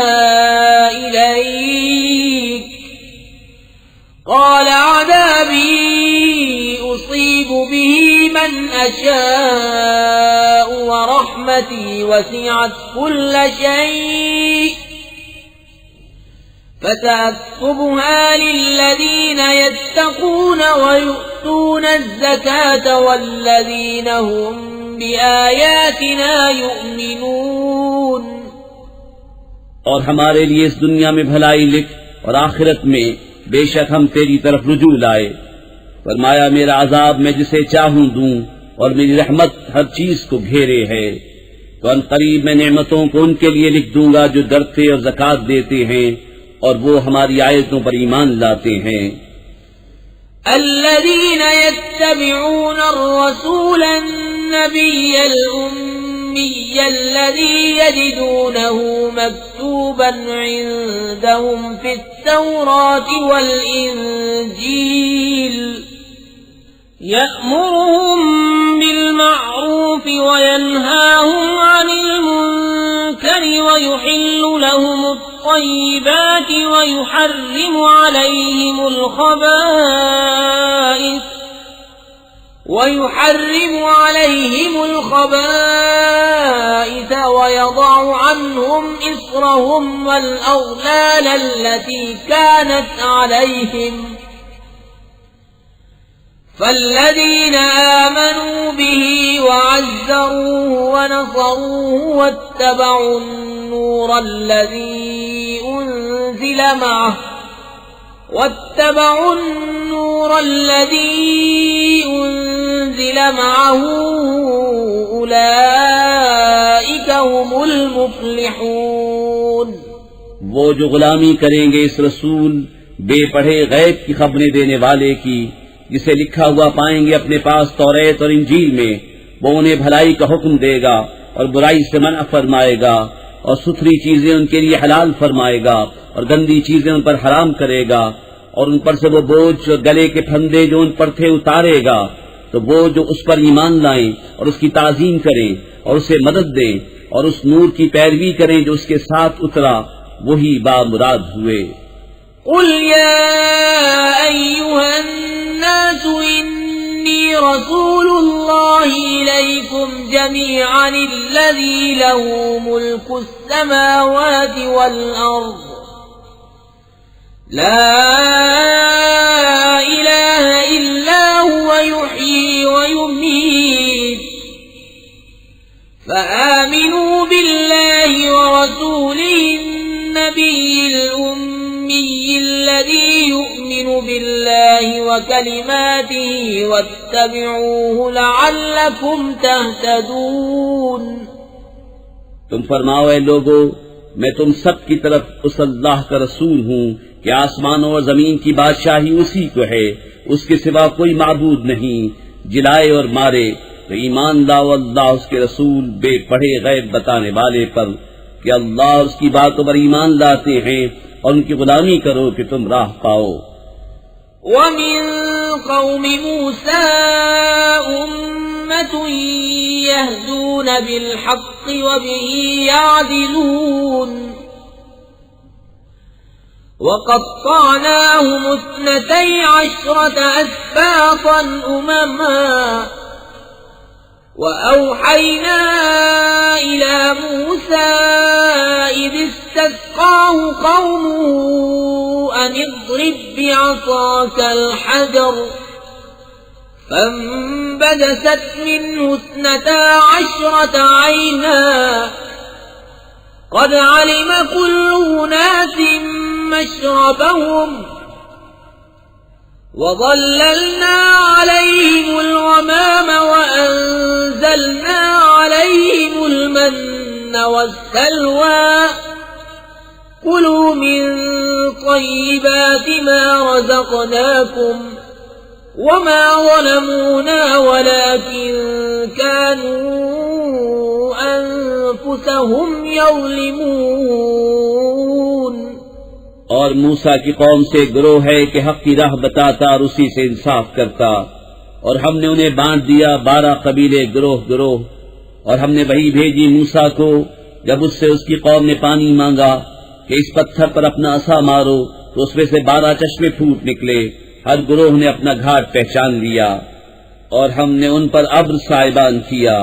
إليك قال عذابي أصيب به من أشاء ورحمتي وسعت كل شيء فسأكتبها للذين يتقون ويؤتون الزكاة والذين هم بآياتنا يؤمنون. اور ہمارے لیے اس دنیا میں بھلائی لکھ اور آخرت میں بے شک ہم تیری طرف رجوع لائے. فرمایا میرا عذاب میں جسے چاہوں دوں اور میری رحمت ہر چیز کو گھیرے ہے. تو ان قریب میں نعمتوں کو ان کے لیے لکھ دوں گا جو ڈرتے اور زکوٰۃ دیتے ہیں اور وہ ہماری آیتوں پر ایمان لاتے ہیں. الذين يتبعون الرسول النبي الأمي الذي يجدونه مكتوبا عندهم في التوراة والإنجيل يأمرهم بالمعروف وينهاهم عن المنكر ويحل لهم الطيبات ويحرم عليهم الخبائث ويضع عنهم إصرهم والأغلال التي كانت عليهم فالذين آمنوا به وعزروه ونصروه واتبعوا النور الذي أنزل معه أولئك هم المفلحون. وہ جو غلامی کریں گے اس رسول بے پڑھے غیب کی خبریں دینے والے کی جسے لکھا ہوا پائیں گے اپنے پاس توریت اور انجیل میں، وہ انہیں بھلائی کا حکم دے گا اور برائی سے منع فرمائے گا اور ستھری چیزیں ان کے لیے حلال فرمائے گا اور گندی چیزیں ان پر حرام کرے گا اور ان پر سے وہ بوجھ اور گلے کے پھندے جو ان پر تھے اتارے گا. تو وہ جو اس پر ایمان لائیں اور اس کی تعظیم کریں اور اسے مدد دیں اور اس نور کی پیروی کریں جو اس کے ساتھ اترا، وہی بامراد ہوئے. قل يا أيها الناس إني رسول الله إليكم جميعا الذي له ملك السماوات والأرض لا إله إلا هو يحيي ويميت فآمنوا بالله ورسوله النبي الأمي الذي يؤمن بالله وكلماته واتبعوه لعلكم تهتدون. تم فرماؤ اے لوگو، میں تم سب کی طرف اس اللہ کا رسول ہوں کہ آسمانوں اور زمین کی بادشاہی اسی کو ہے، اس کے سوا کوئی معبود نہیں. جلائے اور مارے تو ایمان لاؤ اللہ اس کے رسول بے پڑھے غیب بتانے والے پر کہ اللہ اس کی باتوں پر ایمان لاتے ہیں اور ان کی غلامی کرو کہ تم راہ پاؤ. وَمِن قَوْمِ مُوسَىٰ أُمَّةٌ يَهْدُونَ بِالْحَقِّ وَبِهِ يَعْدِلُونَ وَقَطَّعْنَاهُمُ 12 أَسْبَاطًا أُمَمًا وَأَوْحَيْنَا إِلَى مُوسَىٰ إِذِ اسْتَسْقَاهُ قَوْمُهُ أَنِ اضْرِب بِّعَصَاكَ الْحَجَرَ فَانبَجَسَتْ مِنْهُ 12 عَيْنًا قَدْ عَلِمَ كُلُّ أُنَاسٍ مَّشْرَبَهُمْ وَظَلَّلْنَا عَلَيْهِمُ الْغَمَامَ وَأَنزَلْنَا عَلَيْهِمُ الْمَنَّ وَالسَّلْوَىٰ كُلُوا مِن طَيِّبَاتِ مَا رَزَقْنَاكُمْ وَمَا ظَلَمُونَا وَلَٰكِن كَانُوا أَنفُسَهُمْ يَظْلِمُونَ. اور موسیٰ کی قوم سے گروہ ہے کہ حق کی راہ بتاتا اور اسی سے انصاف کرتا، اور ہم نے انہیں بانٹ دیا 12 قبیلے گروہ گروہ. اور ہم نے وہی بھیجی موسیٰ کو جب اس سے اس کی قوم نے پانی مانگا کہ اس پتھر پر اپنا عصا مارو، تو اس میں سے 12 چشمے پھوٹ نکلے. ہر گروہ نے اپنا گھاٹ پہچان لیا. اور ہم نے ان پر ابر سائبان کیا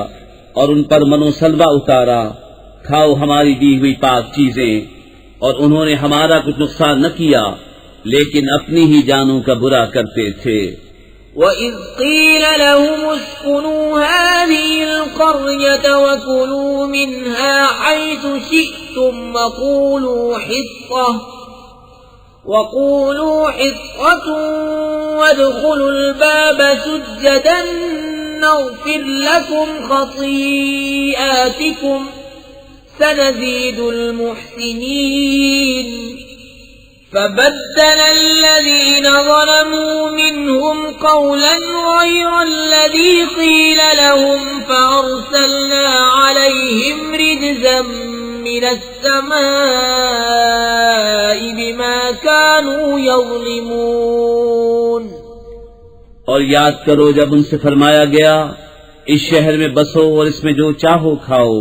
اور ان پر منو سلوا اتارا. کھاؤ ہماری دی ہوئی پاک چیزیں. اور انہوں نے ہمارا کچھ نقصان نہ کیا لیکن اپنی ہی جانوں کا برا کرتے تھے. وَإِذْ قِيلَ لَهُمُ اسْكُنُوا هَٰذِهِ الْقَرْيَةَ وَكُلُوا مِنْهَا حَيْثُ شِئْتُمْ وَقُولُوا حِطَّةٌ وَادْخُلُوا الْبَابَ سُجَّدًا نغفر لكم خطيئاتكم سنزيد المحسنين فبدل الذين ظلموا منهم قولا غير الذي قيل لهم فأرسلنا عليهم رجزا من السماء بما كانوا يظلمون۔ اور یاد کرو جب ان سے فرمایا گیا اس شہر میں بسو اور اس میں جو چاہو کھاؤ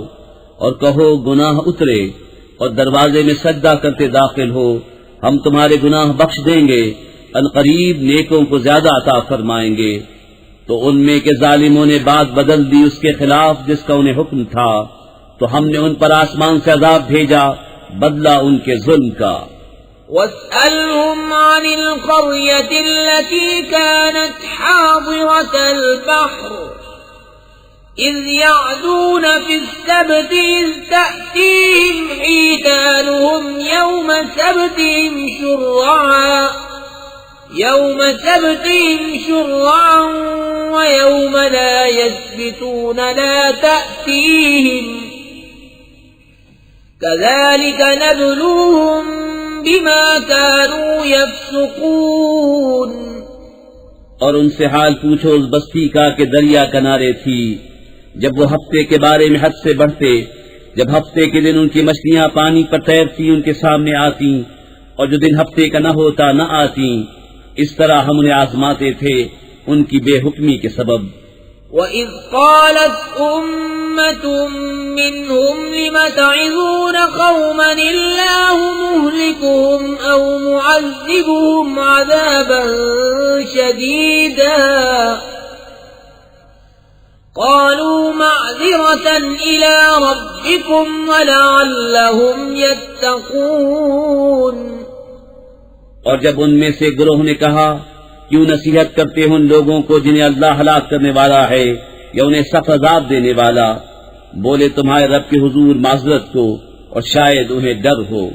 اور کہو گناہ اترے اور دروازے میں سجدہ کرتے داخل ہو، ہم تمہارے گناہ بخش دیں گے، عنقریب نیکوں کو زیادہ عطا فرمائیں گے۔ تو ان میں کے ظالموں نے بات بدل دی اس کے خلاف جس کا انہیں حکم تھا، تو ہم نے ان پر آسمان سے عذاب بھیجا بدلہ ان کے ظلم کا۔ واسألهم عن القرية التي كانت حاضرة البحر إذ يعدون في السبت إذ تأتيهم حيتانهم يوم سبتهم شرعا ويوم لا يسبتون لا تأتيهم كذلك نبلوهم بما كانوا يفسقون۔ اور ان سے حال پوچھو اس بستی کا کہ دریا کنارے تھی جب وہ ہفتے کے بارے میں حد سے بڑھتے، جب ہفتے کے دن ان کی مچھلیاں پانی پر تیرتی ان کے سامنے آتی اور جو دن ہفتے کا نہ ہوتا نہ آتی، اس طرح ہم انہیں آزماتے تھے ان کی بے حکمی کے سبب۔ وَإِذْ قَالَتْ أُمَّةٌ مِّنْهُمْ لِمَ تَعِظُونَ قَوْمًا اللَّهُ مُهْلِكُهُمْ أَوْ مُعَذِّبُهُمْ عَذَابًا شَدِيدًا قَالُوا مَعْذِرَةً إِلَى رَبِّكُمْ وَلَعَلَّهُمْ يَتَّقُونَ۔ اور جب ان میں سے گروہ نے کہا کیوں نصیحت کرتے ہیں ان لوگوں کو جنہیں اللہ ہلاک کرنے والا ہے یا انہیں سخت عذاب دینے والا، بولے تمہارے رب کے حضور معذرت کو اور شاید انہیں ڈر ہو۔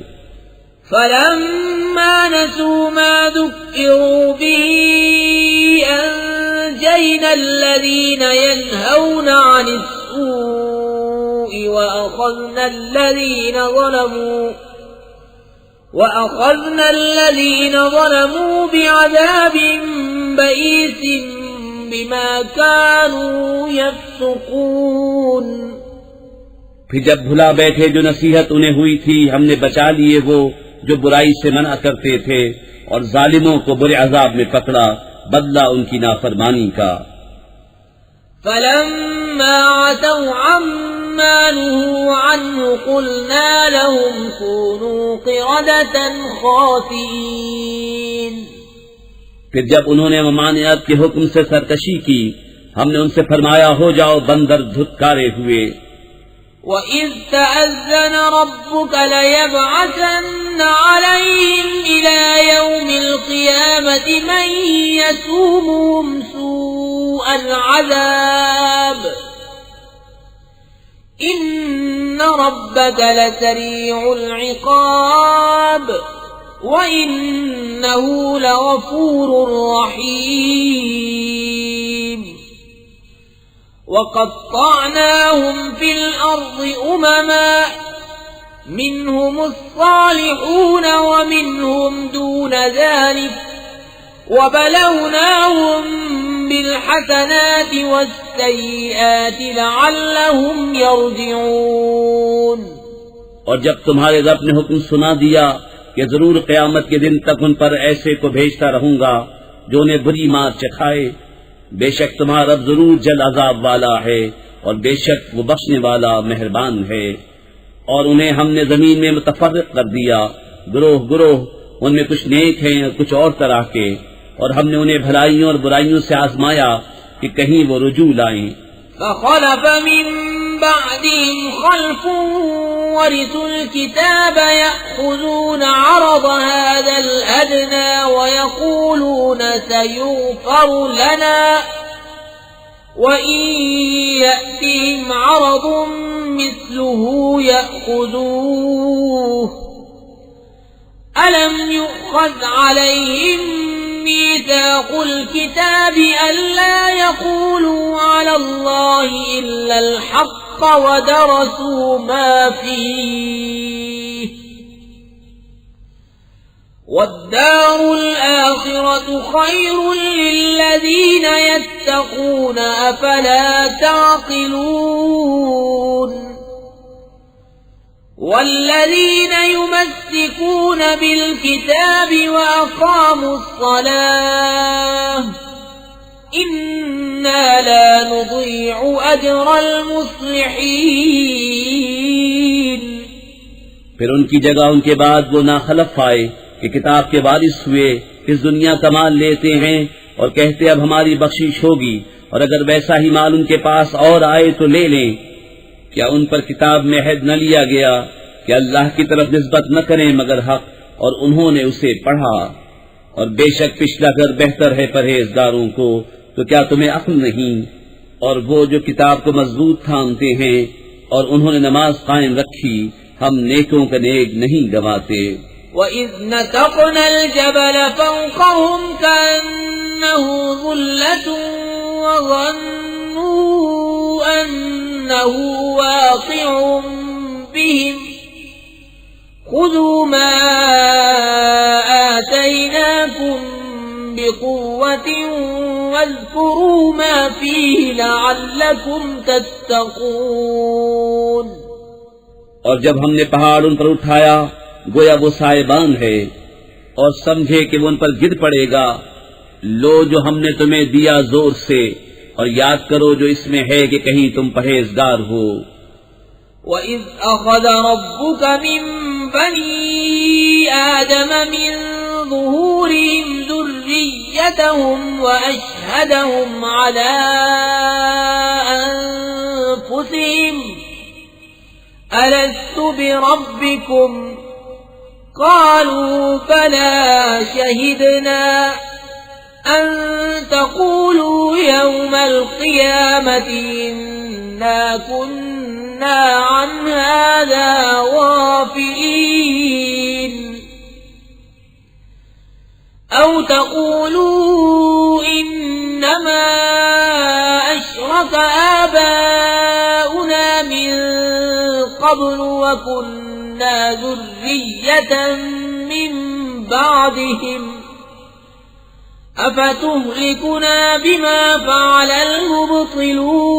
فَلَمَّا نَسُوا مَا ذُكِّرُوا بِهِ أَنجَيْنَا الَّذِينَ يَنْهَوْنَ عَنِ السُّوءِ وَأَخَذْنَا الَّذِينَ ظَلَمُوا بِعَذَابٍ بَئِيسٍ بِمَا كَانُوا يَفْسُقُونَ۔ پھر جب بھلا بیٹھے جو نصیحت انہیں ہوئی تھی ہم نے بچا لیے وہ جو برائی سے منع کرتے تھے، اور ظالموں کو برے عذاب میں پکڑا بدلہ ان کی نافرمانی کا۔ فَلَمَّا عَتَوْا عَمَّا نُهُوا عَنْهُ قُلْنَا لَهُمْ كُونُوا قِرَدَةً خَاسِئِينَ۔ پھر جب انہوں نے ممانعت کے حکم سے سرکشی کی ہم نے ان سے فرمایا ہو جاؤ بندر دھتکارے ہوئے۔ وَإِذْ تَأَذَّنَ رَبُّكَ لَيَبْعَثَنَّ عَلَيْهِمْ إِلَى يَوْمِ الْقِيَامَةِ مَن يَسُومُهُمْ سُوءَ الْعَذَابِ إِنَّ رَبَّكَ لَسَرِيعُ الْعِقَابِ وَإِنَّهُ لَغَفُورٌ رَّحِيمٌ۔ وَقَطَّعْنَاهُمْ فِي الْأَرْضِ أُمَمًا مِّنْهُمُ الصَّالِحُونَ وَمِنْهُمْ دُونَ ذَلِكَ وَبَلَوْنَاهُمْ بِالْحَسَنَاتِ وَالسَّيِّئَاتِ لَعَلَّهُمْ يَرْجِعُونَ۔ اور جب تمہارے رب نے حکم سنا دیا کہ ضرور قیامت کے دن تک ان پر ایسے کو بھیجتا رہوں گا جو انہیں بری مار چکھائے، بے شک تمہارا رب ضرور جل عذاب والا ہے اور بے شک وہ بخشنے والا مہربان ہے۔ اور انہیں ہم نے زمین میں متفرق کر دیا گروہ گروہ، ان میں کچھ نیک ہیں اور کچھ اور طرح کے، اور ہم نے انہیں بھلائیوں اور برائیوں سے آزمایا کہ کہیں وہ رجوع لائیں۔ فخلف من بعدهم خلف ورثوا الكتاب يأخذون عرض هذا الأدنى ويقولون سيغفر لنا وإن يأتهم عرض مثله يأخذوه ألم يؤخذ عليهم ميثاق الكتاب ألا يقولوا على الله إلا الحق ودرسوا ما فيه والدار الآخرة خير للذين يتقون أفلا تعقلون والذين يمسكون بالكتاب وأقاموا الصلاة إنا لا نضيع أجر المصلحين. پھر ان کی جگہ ان کے بعد وہ ناخلف آئے کہ کتاب کے وارث ہوئے، اس دنیا کا مال لیتے ہیں اور کہتے اب ہماری بخشش ہوگی، اور اگر ویسا ہی مال ان کے پاس اور آئے تو لے لیں. کیا ان پر کتاب میں عہد نہ لیا گیا کہ اللہ کی طرف نسبت نہ کریں مگر حق، اور انہوں نے اسے پڑھا. اور بے شک پچھلا گھر بہتر ہے پرہیزگاروں کو. تو کیا تمہیں عقل نہیں؟ اور وہ جو کتاب کو مضبوط تھامتے ہیں اور انہوں نے نماز قائم رکھی، ہم نیکوں کا نیک نہیں گواتے. وَإِذْ نَتَقْنَا الْجَبَلَ فَوْقَهُمْ كَأَنَّهُ ظُلَّةٌ وَظَنُّوا أَنَّهُ وَاقِعٌ بِهِمْ خُذُوا مَا آتَيْنَاكُمْ بِقُوَّةٍ وَاذْكُرُوا مَا فِيهِ لَعَلَّكُمْ تَتَّقُونَ. اور جب ہم نے پہاڑ ان پر اٹھایا گویا وہ سائبان ہے، اور سمجھے کہ وہ ان پر گر پڑے گا. لو جو ہم نے تمہیں دیا زور سے، اور یاد کرو جو اس میں ہے کہ کہیں تم پرہیزگار ہو. وَإِذْ أَخَذَ رَبُّكَ مِنْ بَنِي آدَمَ مِنْ ظُهُورِهِمْ ذُرِّيَّتَهُمْ وَأَشْهَدَهُمْ عَلَى أَنفُسِهِمْ أَلَسْتُ بِرَبِّكُمْ قَالُوا بَلَى شَهِدْنَا أَن تَقُولُوا يَوْمَ الْقِيَامَةِ إِنَّا كُنَّا عَنْ هَذَا غَافِلِينَ أَوْ تَقُولُوا إِنَّمَا أَشْرَكَ آبَاؤُنَا مِنْ قَبْلُ وَكُنَّا ذُرِّيَّةً مِّن بَعْدِهِمْ أَفَتُهْلِكُنَا بِمَا فَعَلَ الْمُبْطِلُونَ.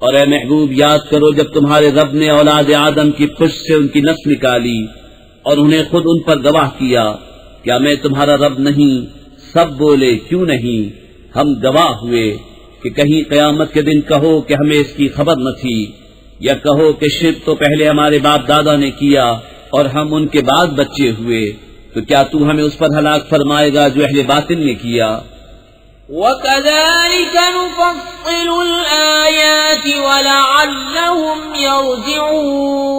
اور اے محبوب یاد کرو جب تمہارے رب نے اولاد آدم کی پشت سے ان کی نسل نکالی اور انہیں خود ان پر گواہ کیا. کیا میں تمہارا رب نہیں؟ سب بولے کیوں نہیں؟ ہم گواہ ہوئے. کہ کہیں قیامت کے دن کہو کہ ہمیں اس کی خبر نہ تھی، یا کہو کہ شرک تو پہلے ہمارے باپ دادا نے کیا اور ہم ان کے بعد بچے ہوئے. تو کیا تو ہمیں اس پر ہلاک فرمائے گا جو اہل باطل نے کیا؟ وَكَذَلِكَ نُفَصِّلُ الْآيَاتِ وَلَعَلَّهُمْ يَرْجِعُونَ.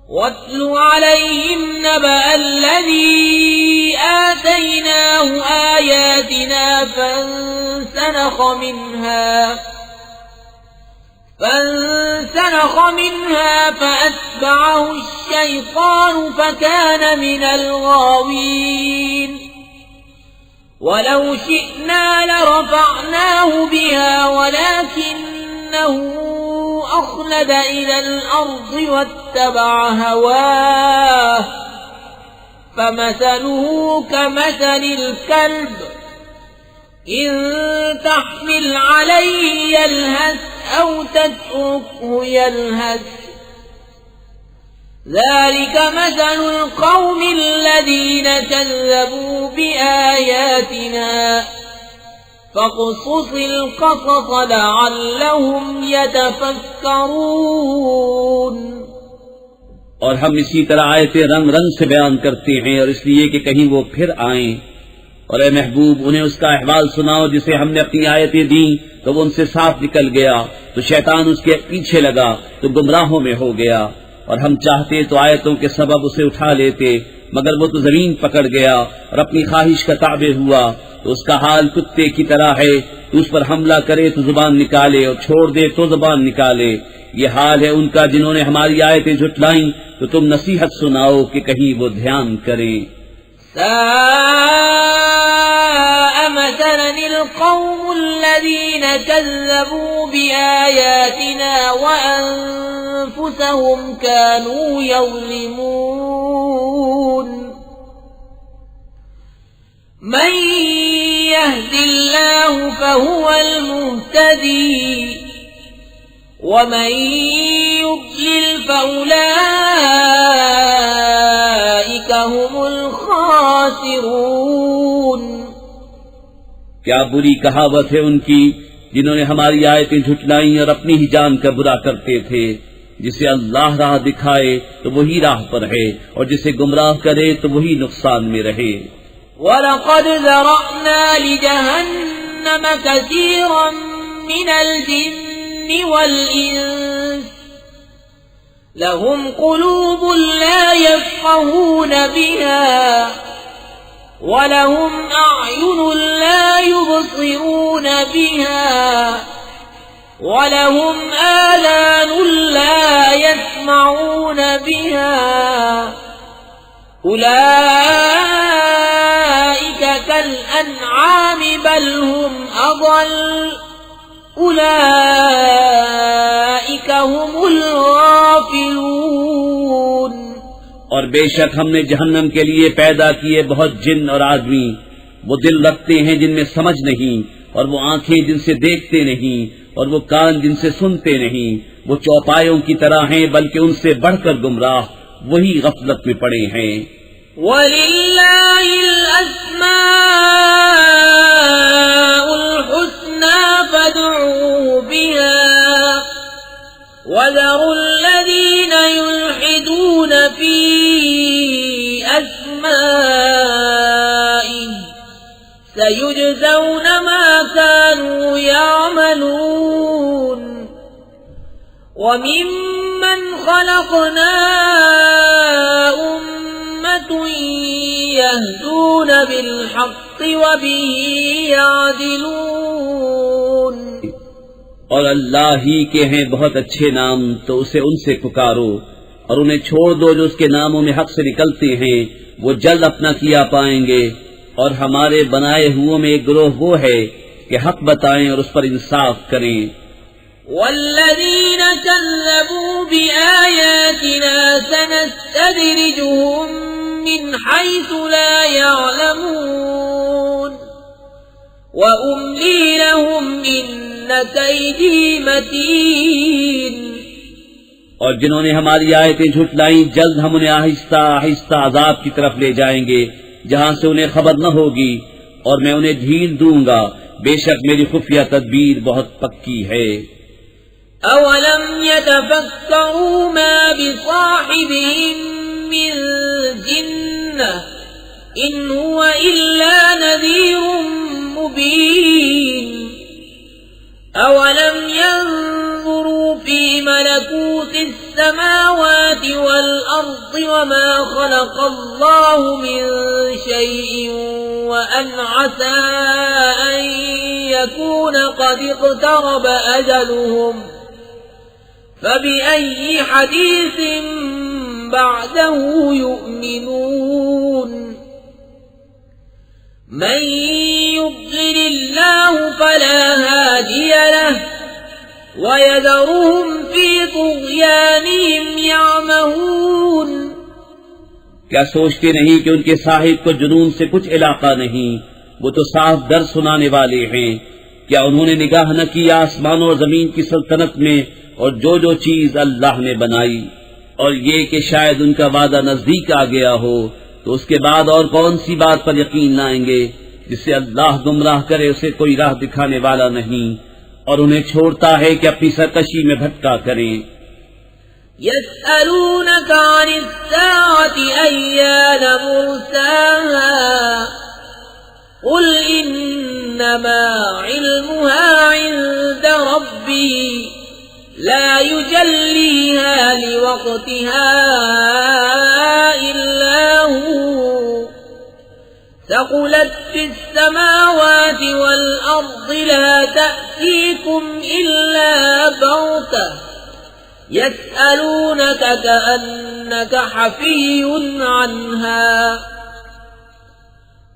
وَاتْلُ عَلَيْهِمْ نَبَأَ الَّذِي آتَيْنَاهُ آيَاتِنَا فانسلخ منها فأتبعه الشيطان فكان من الغاوين. ولو شئنا لرفعناه بها ولكنه أخلد إلى الأرض واتبع هواه فمثله كمثل الكلب إن تحمل عليه يلهث أو تتركه يلهث ذلك مثل القوم الذين كذبوا بآياتنا فاقصص القصص لعلهم يتفكرون. اور ہم اسی طرح آیتیں رنگ رنگ سے بیان کرتے ہیں اور اس لیے کہ کہیں وہ پھر آئیں. اور اے محبوب انہیں اس کا احوال سناؤ جسے ہم نے اپنی آیتیں دیں تو وہ ان سے صاف نکل گیا، تو شیطان اس کے پیچھے لگا تو گمراہوں میں ہو گیا. اور ہم چاہتے تو آیتوں کے سبب اسے اٹھا لیتے، مگر وہ تو زمین پکڑ گیا اور اپنی خواہش کا تابع ہوا. تو اس کا حال کتے کی طرح ہے، تو اس پر حملہ کرے تو زبان نکالے اور چھوڑ دے تو زبان نکالے. یہ حال ہے ان کا جنہوں نے ہماری آیتیں جھٹلائیں. تو تم نصیحت سناؤ کہ کہیں وہ دھیان کریں. ساء مثلا القوم الذين كذبوا بآياتنا وأنفسهم كانوا يظلمون من يهد الله فهو المهتدي ومن يضلل فأولئك هم الخاسرون کیا بری کہاوت ہے ان کی جنہوں نے ہماری آیتیں جھٹلائیں اور اپنی ہی جان کا برا کرتے تھے. جسے اللہ راہ دکھائے تو وہی راہ پر ہے اور جسے گمراہ کرے تو وہی نقصان میں رہے. وَلَقَدْ ذَرَأْنَا لِجَهَنَّمَ كَثِيرًا مِنَ الْجِنِّ وَالْإِنسِ لَهُمْ قُلُوبٌ لَا يَفْقَهُونَ بِهَا وَلَهُمْ أَعْيُنٌ لَا يُبْصِرُونَ بِهَا وَلَهُمْ آذَانٌ لَا يَسْمَعُونَ بِهَا أُولَئِكَ كَالْأَنْعَامِ بَلْ هُمْ أَضَلُّ أُولَئِكَ هُمُ الْغَافِلُونَ اور بے شک ہم نے جہنم کے لیے پیدا کیے بہت جن اور آدمی. وہ دل رکھتے ہیں جن میں سمجھ نہیں، اور وہ آنکھیں جن سے دیکھتے نہیں، اور وہ کان جن سے سنتے نہیں. وہ چوپایوں کی طرح ہیں بلکہ ان سے بڑھ کر گمراہ وہی غفلت میں پڑے ہیں. وَلِلَّهِ الْأَسْمَاءُ الْحُسْنَى فَادْعُوهُ بِهَا وَذَرُوا الَّذِينَ يُلْحِدُونَ فِي أَسْمَائِهِ سَيُجْزَوْنَ مَا كَانُوا يَعْمَلُونَ وَمِمَّنْ خَلَقْنَا أُمَّةٌ يَهْدُونَ بِالْحَقِّ وَبِهِ يَعْدِلُونَ اور اللہ ہی کے ہیں بہت اچھے نام تو اسے ان سے پکارو، اور انہیں چھوڑ دو جو اس کے ناموں میں حق سے نکلتے ہیں. وہ جلد اپنا کیا پائیں گے. اور ہمارے بنائے ہوئوں میں ایک گروہ وہ ہے کہ حق بتائیں اور اس پر انصاف کریں. والذین کذبوا بآیاتنا سنستدرجهم من حیث لا يعلمون وأملی لهم ان کیدی متین. اور جنہوں نے ہماری آیتیں جھٹلائیں جلد ہم انہیں آہستہ آہستہ عذاب کی طرف لے جائیں گے جہاں سے انہیں خبر نہ ہوگی، اور میں انہیں ڈھیل دوں گا. بے شک میری خفیہ تدبیر بہت پکی ہے. اولم يتفکروا ما بصاحبهم من جنة ان هو الا نذیر مبین. اولم ينظروا في ملكوت السماوات والأرض وما خلق الله من شيء وأن عسى أن يكون قد اقترب أجلهم فبأي حديث بعده يؤمنون. من يضلل الله فلا هادي له وَيَذَرُهُمْ فِي طُغْيَانِهِمْ يَعْمَهُونَ. کیا سوچتے نہیں کہ ان کے صاحب کو جنون سے کچھ علاقہ نہیں؟ وہ تو صاف در سنانے والے ہیں. کیا انہوں نے نگاہ نہ کی آسمانوں اور زمین کی سلطنت میں اور جو چیز اللہ نے بنائی، اور یہ کہ شاید ان کا وعدہ نزدیک آ گیا ہو، تو اس کے بعد اور کون سی بات پر یقین لائیں گے؟ جسے اللہ گمراہ کرے اسے کوئی راہ دکھانے والا نہیں، اور انہیں چھوڑتا ہے کہ اپنی سرکشی میں بھٹکا کریں. يَسْأَلُونَكَ عَنِ السَّاعَةِ أَيَّانَ مُرْسَاهَا قُلْ إِنَّمَا عِلْمُهَا عِندَ رَبِّي لَا يُجَلِّيهَا لِوَقْتِهَا إِلَّا هُوَ ثقلت في السماوات والأرض لا تأتيكم إلا بغتة يسألونك كأنك حفي عنها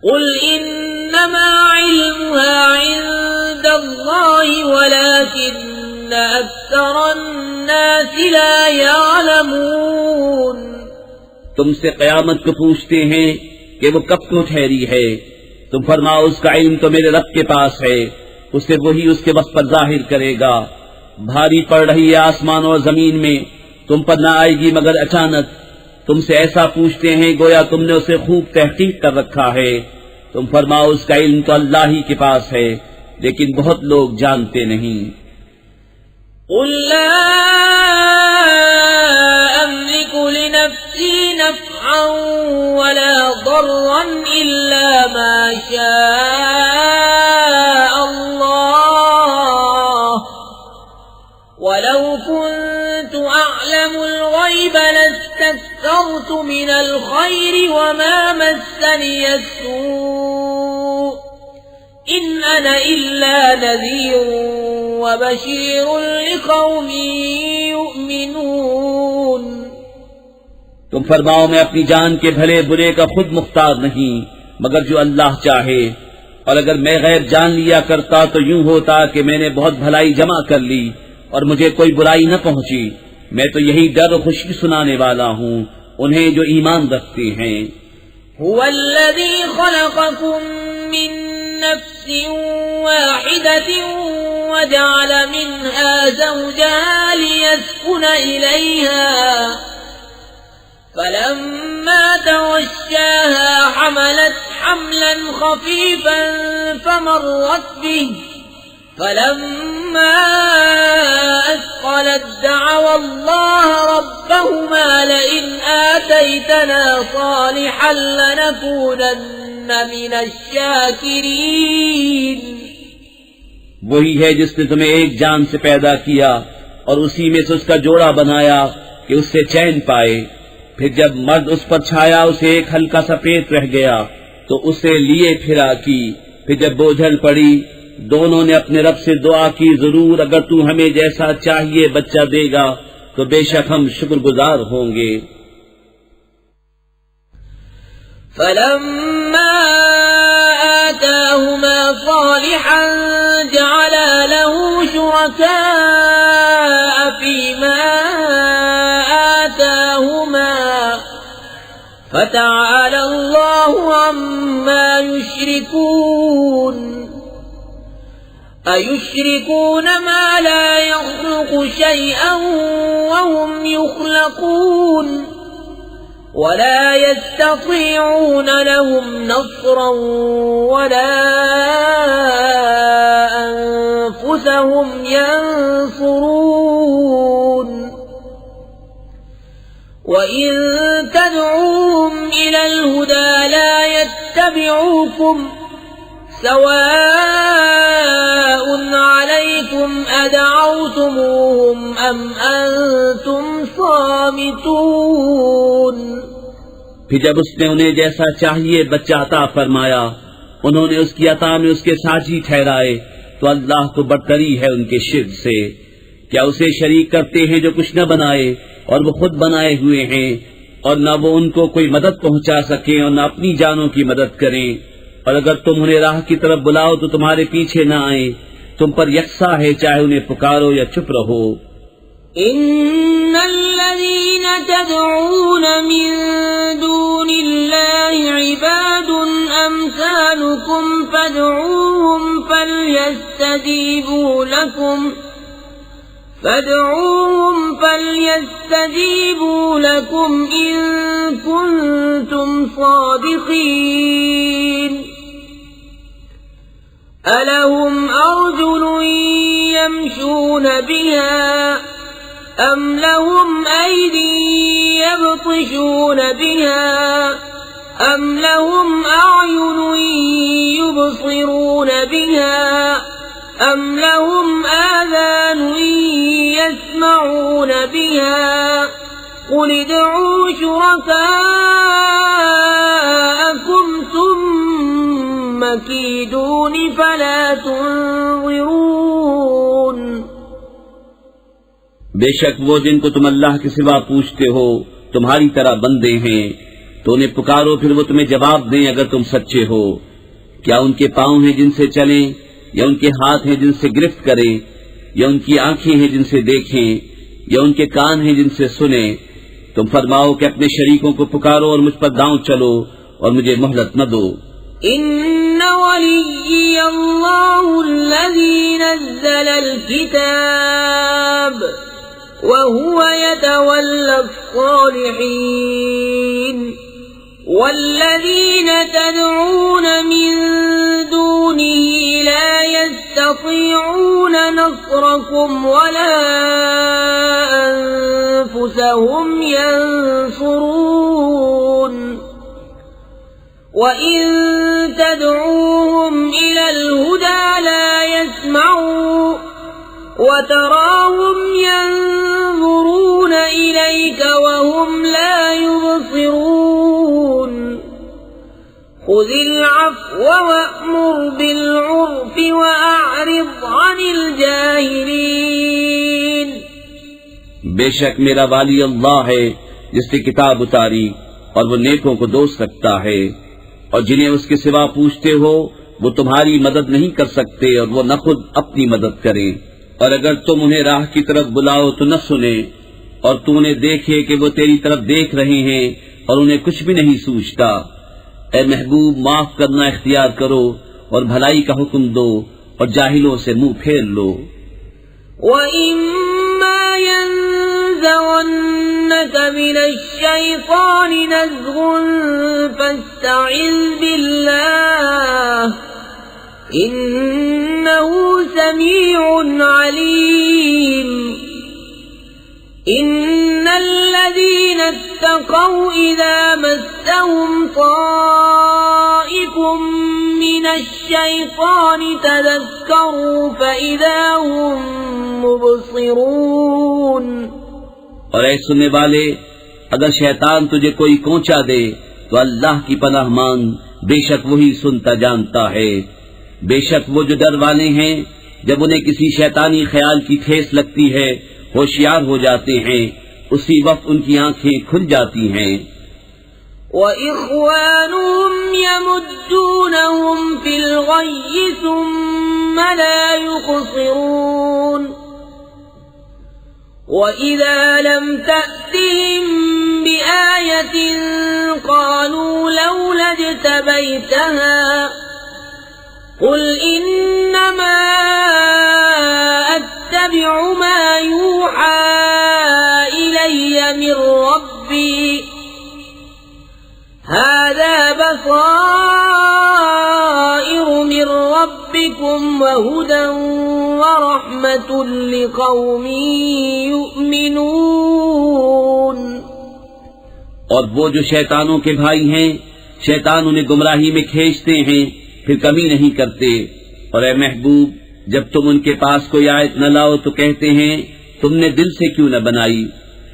قل إن إنما علمها عند الله ولكن أكثر الناس لا يعلمون. تم سے قیامت کو پوچھتے ہیں کہ وہ کب کو ٹھہری ہے. تم فرماؤ اس کا علم تو میرے رب کے پاس ہے، اسے وہی اس کے وقت پر ظاہر کرے گا. بھاری پڑ رہی ہے آسمان اور زمین میں، تم پر نہ آئے گی مگر اچانک. تم سے ایسا پوچھتے ہیں گویا تم نے اسے خوب تحقیق کر رکھا ہے. تم فرماؤ اس کا علم تو اللہ ہی کے پاس ہے، لیکن بہت لوگ جانتے نہیں. قل لا أملك لنفسي نفعا ولا ضرا إلا ما شاء الله ولو كنت أعلم الغيب لاستكثرت من الخير وما مسني السوء إن أنا إلا نذير وبشير لقوم يؤمنون. تم فرماؤ میں اپنی جان کے بھلے برے کا خود مختار نہیں مگر جو اللہ چاہے، اور اگر میں غیب جان لیا کرتا تو یوں ہوتا کہ میں نے بہت بھلائی جمع کر لی اور مجھے کوئی برائی نہ پہنچی. میں تو یہی ڈر و خوشی سنانے والا ہوں انہیں جو ایمان رکھتے ہیں. هو الذي خلقكم من نفس واحدة وجعل منها زوجها ليسكن إليها فلما توشاها حملت حملا خفيفا فمرت به فلما أثقلت دعوا الله ربهما لئن آتيتنا صالحا لنكونن من الشاكرين. وہی ہے جس نے تمہیں ایک جان سے پیدا کیا اور اسی میں سے اس کا جوڑا بنایا کہ اس سے چین پائے. پھر جب مرد اس پر چھایا اسے ایک ہلکا سا پیٹ رہ گیا تو اسے لیے پھرا کی. پھر جب بوجھل پڑی دونوں نے اپنے رب سے دعا کی ضرور اگر تو ہمیں جیسا چاہیے بچہ دے گا تو بے شک ہم شکر گزار ہوں گے. فلما آتاهما صالحا جعلا له شركاء فيما آتاهما فتعالى الله عما يشركون. أيشركون ما لا يخلق شيئا وهم يخلقون ولا يستطيعون لهم نصرا ولا أنفسهم ينصرون. وإن تدعوهم إلى الهدى لا يتبعوكم سواء عليكم أدعوتموهم أم أنتم صامتون. پھر جب اس نے انہیں جیسا چاہیے بچہ عطا فرمایا انہوں نے اس کی عطا میں اس کے ساتھی ٹھہرائے تو اللہ کو برتری ہے ان کے شرک سے. کیا اسے شریک کرتے ہیں جو کچھ نہ بنائے اور وہ خود بنائے ہوئے ہیں، اور نہ وہ ان کو کوئی مدد پہنچا سکیں اور نہ اپنی جانوں کی مدد کریں. اور اگر تم انہیں راہ کی طرف بلاؤ تو تمہارے پیچھے نہ آئیں. تم پر یکساں ہے چاہے انہیں پکارو یا چپ رہو. ان الذين تدعون من دون الله عباد امثالكم فادعوهم فليستجيبوا لكم إن كنتم صادقين. ألهم أرجل يمشون بها أم لهم أيدي يبطشون بها أم لهم أعين يبصرون بها أم لهم آذان يسمعون بها قل ادعوا شركاءكم ثم كيدون فلا تنظرون. بے شک وہ جن کو تم اللہ کے سوا پوچھتے ہو تمہاری طرح بندے ہیں، تو انہیں پکارو پھر وہ تمہیں جواب دیں اگر تم سچے ہو. کیا ان کے پاؤں ہیں جن سے چلیں، یا ان کے ہاتھ ہیں جن سے گرفت کریں، یا ان کی آنکھیں ہیں جن سے دیکھیں، یا ان کے کان ہیں جن سے سنیں؟ تم فرماؤ کہ اپنے شریکوں کو پکارو اور مجھ پر داؤں چلو اور مجھے مہلت نہ دو۔ ان ولی اللہ الذی نزل الکتاب وهو يتولى الصالحین والذین تدعون من دونه لا يستطيعون نصركم ولا أنفسهم ينصرون وَإِن تَدْعُوهُمْ إِلَى الْهُدَى لَا يَسْمَعُوا وَتَرَاهُمْ يَنظُرُونَ إِلَيْكَ وَهُمْ لَا يُبْصِرُونَ خُذِ الْعَفْوَ وَأْمُرْ بِالْعُرْفِ وَأَعْرِضْ عَنِ الْجَاهِلِينَ۔ بے شک میرا والی اللہ ہے جس نے کتاب اتاری اور وہ نیکوں کو دوست رکھتا ہے، اور جنہیں اس کے سوا پوچھتے ہو وہ تمہاری مدد نہیں کر سکتے اور وہ نہ خود اپنی مدد کریں، اور اگر تم انہیں راہ کی طرف بلاؤ تو نہ سنیں، اور تو انہیں دیکھے کہ وہ تیری طرف دیکھ رہے ہیں اور انہیں کچھ بھی نہیں سوچتا۔ اے محبوب، معاف کرنا اختیار کرو اور بھلائی کا حکم دو اور جاہلوں سے منہ پھیر لو۔ وَإِمَّا يَنزَغَنَّكَ مِنَ الشَّيْطَانِ نَزْغٌ فَاسْتَعِذْ بِاللَّهِ إِنَّهُ سَمِيعٌ عَلِيمٌ۔ إِنَّ الَّذِينَ اتَّقَوْا إِذَا مَسَّهُمْ طَائِفٌ مِّنَ الشَّيْطَانِ تَذَكَّرُوا فَإِذَا هُمْ مُبْصِرُونَ۔ اور اے سننے والے، اگر شیطان تجھے کوئی کونچا دے تو اللہ کی پناہ مانگ، بے شک وہی سنتا جانتا ہے۔ بے شک وہ جو ڈر والے ہیں جب انہیں کسی شیطانی خیال کی ٹھیس لگتی ہے ہوشیار ہو جاتے ہیں، اسی وقت ان کی آنکھیں کھل جاتی ہیں۔ وَإِخْوَانُهُمْ يَمُدُّونَهُمْ فِي الْغَيِّ ثُمَّ لَا يُقْصِرُونَ وَإِذَا لَمْ تَأْتِهِمْ بِآيَةٍ قَالُوا لَوْلَا اجْتَبَيْتَهَا قُلْ إِنَّمَا أَتَّبِعُ مَا يُوحَى إِلَيَّ مِنْ رَبِّي هَذَا بَصَائِرُ مِنْ رَبِّكُمْ وَهُدًى وَرَحْمَةٌ لِقَوْمٍ يُؤْمِنُونَ۔ اور وہ جو شیطانوں کے بھائی ہیں، شیطان انہیں گمراہی میں کھینچتے ہیں، پھر کمی نہیں کرتے۔ اور اے محبوب، جب تم ان کے پاس کوئی آیت نہ لاؤ تو کہتے ہیں تم نے دل سے کیوں نہ بنائی؟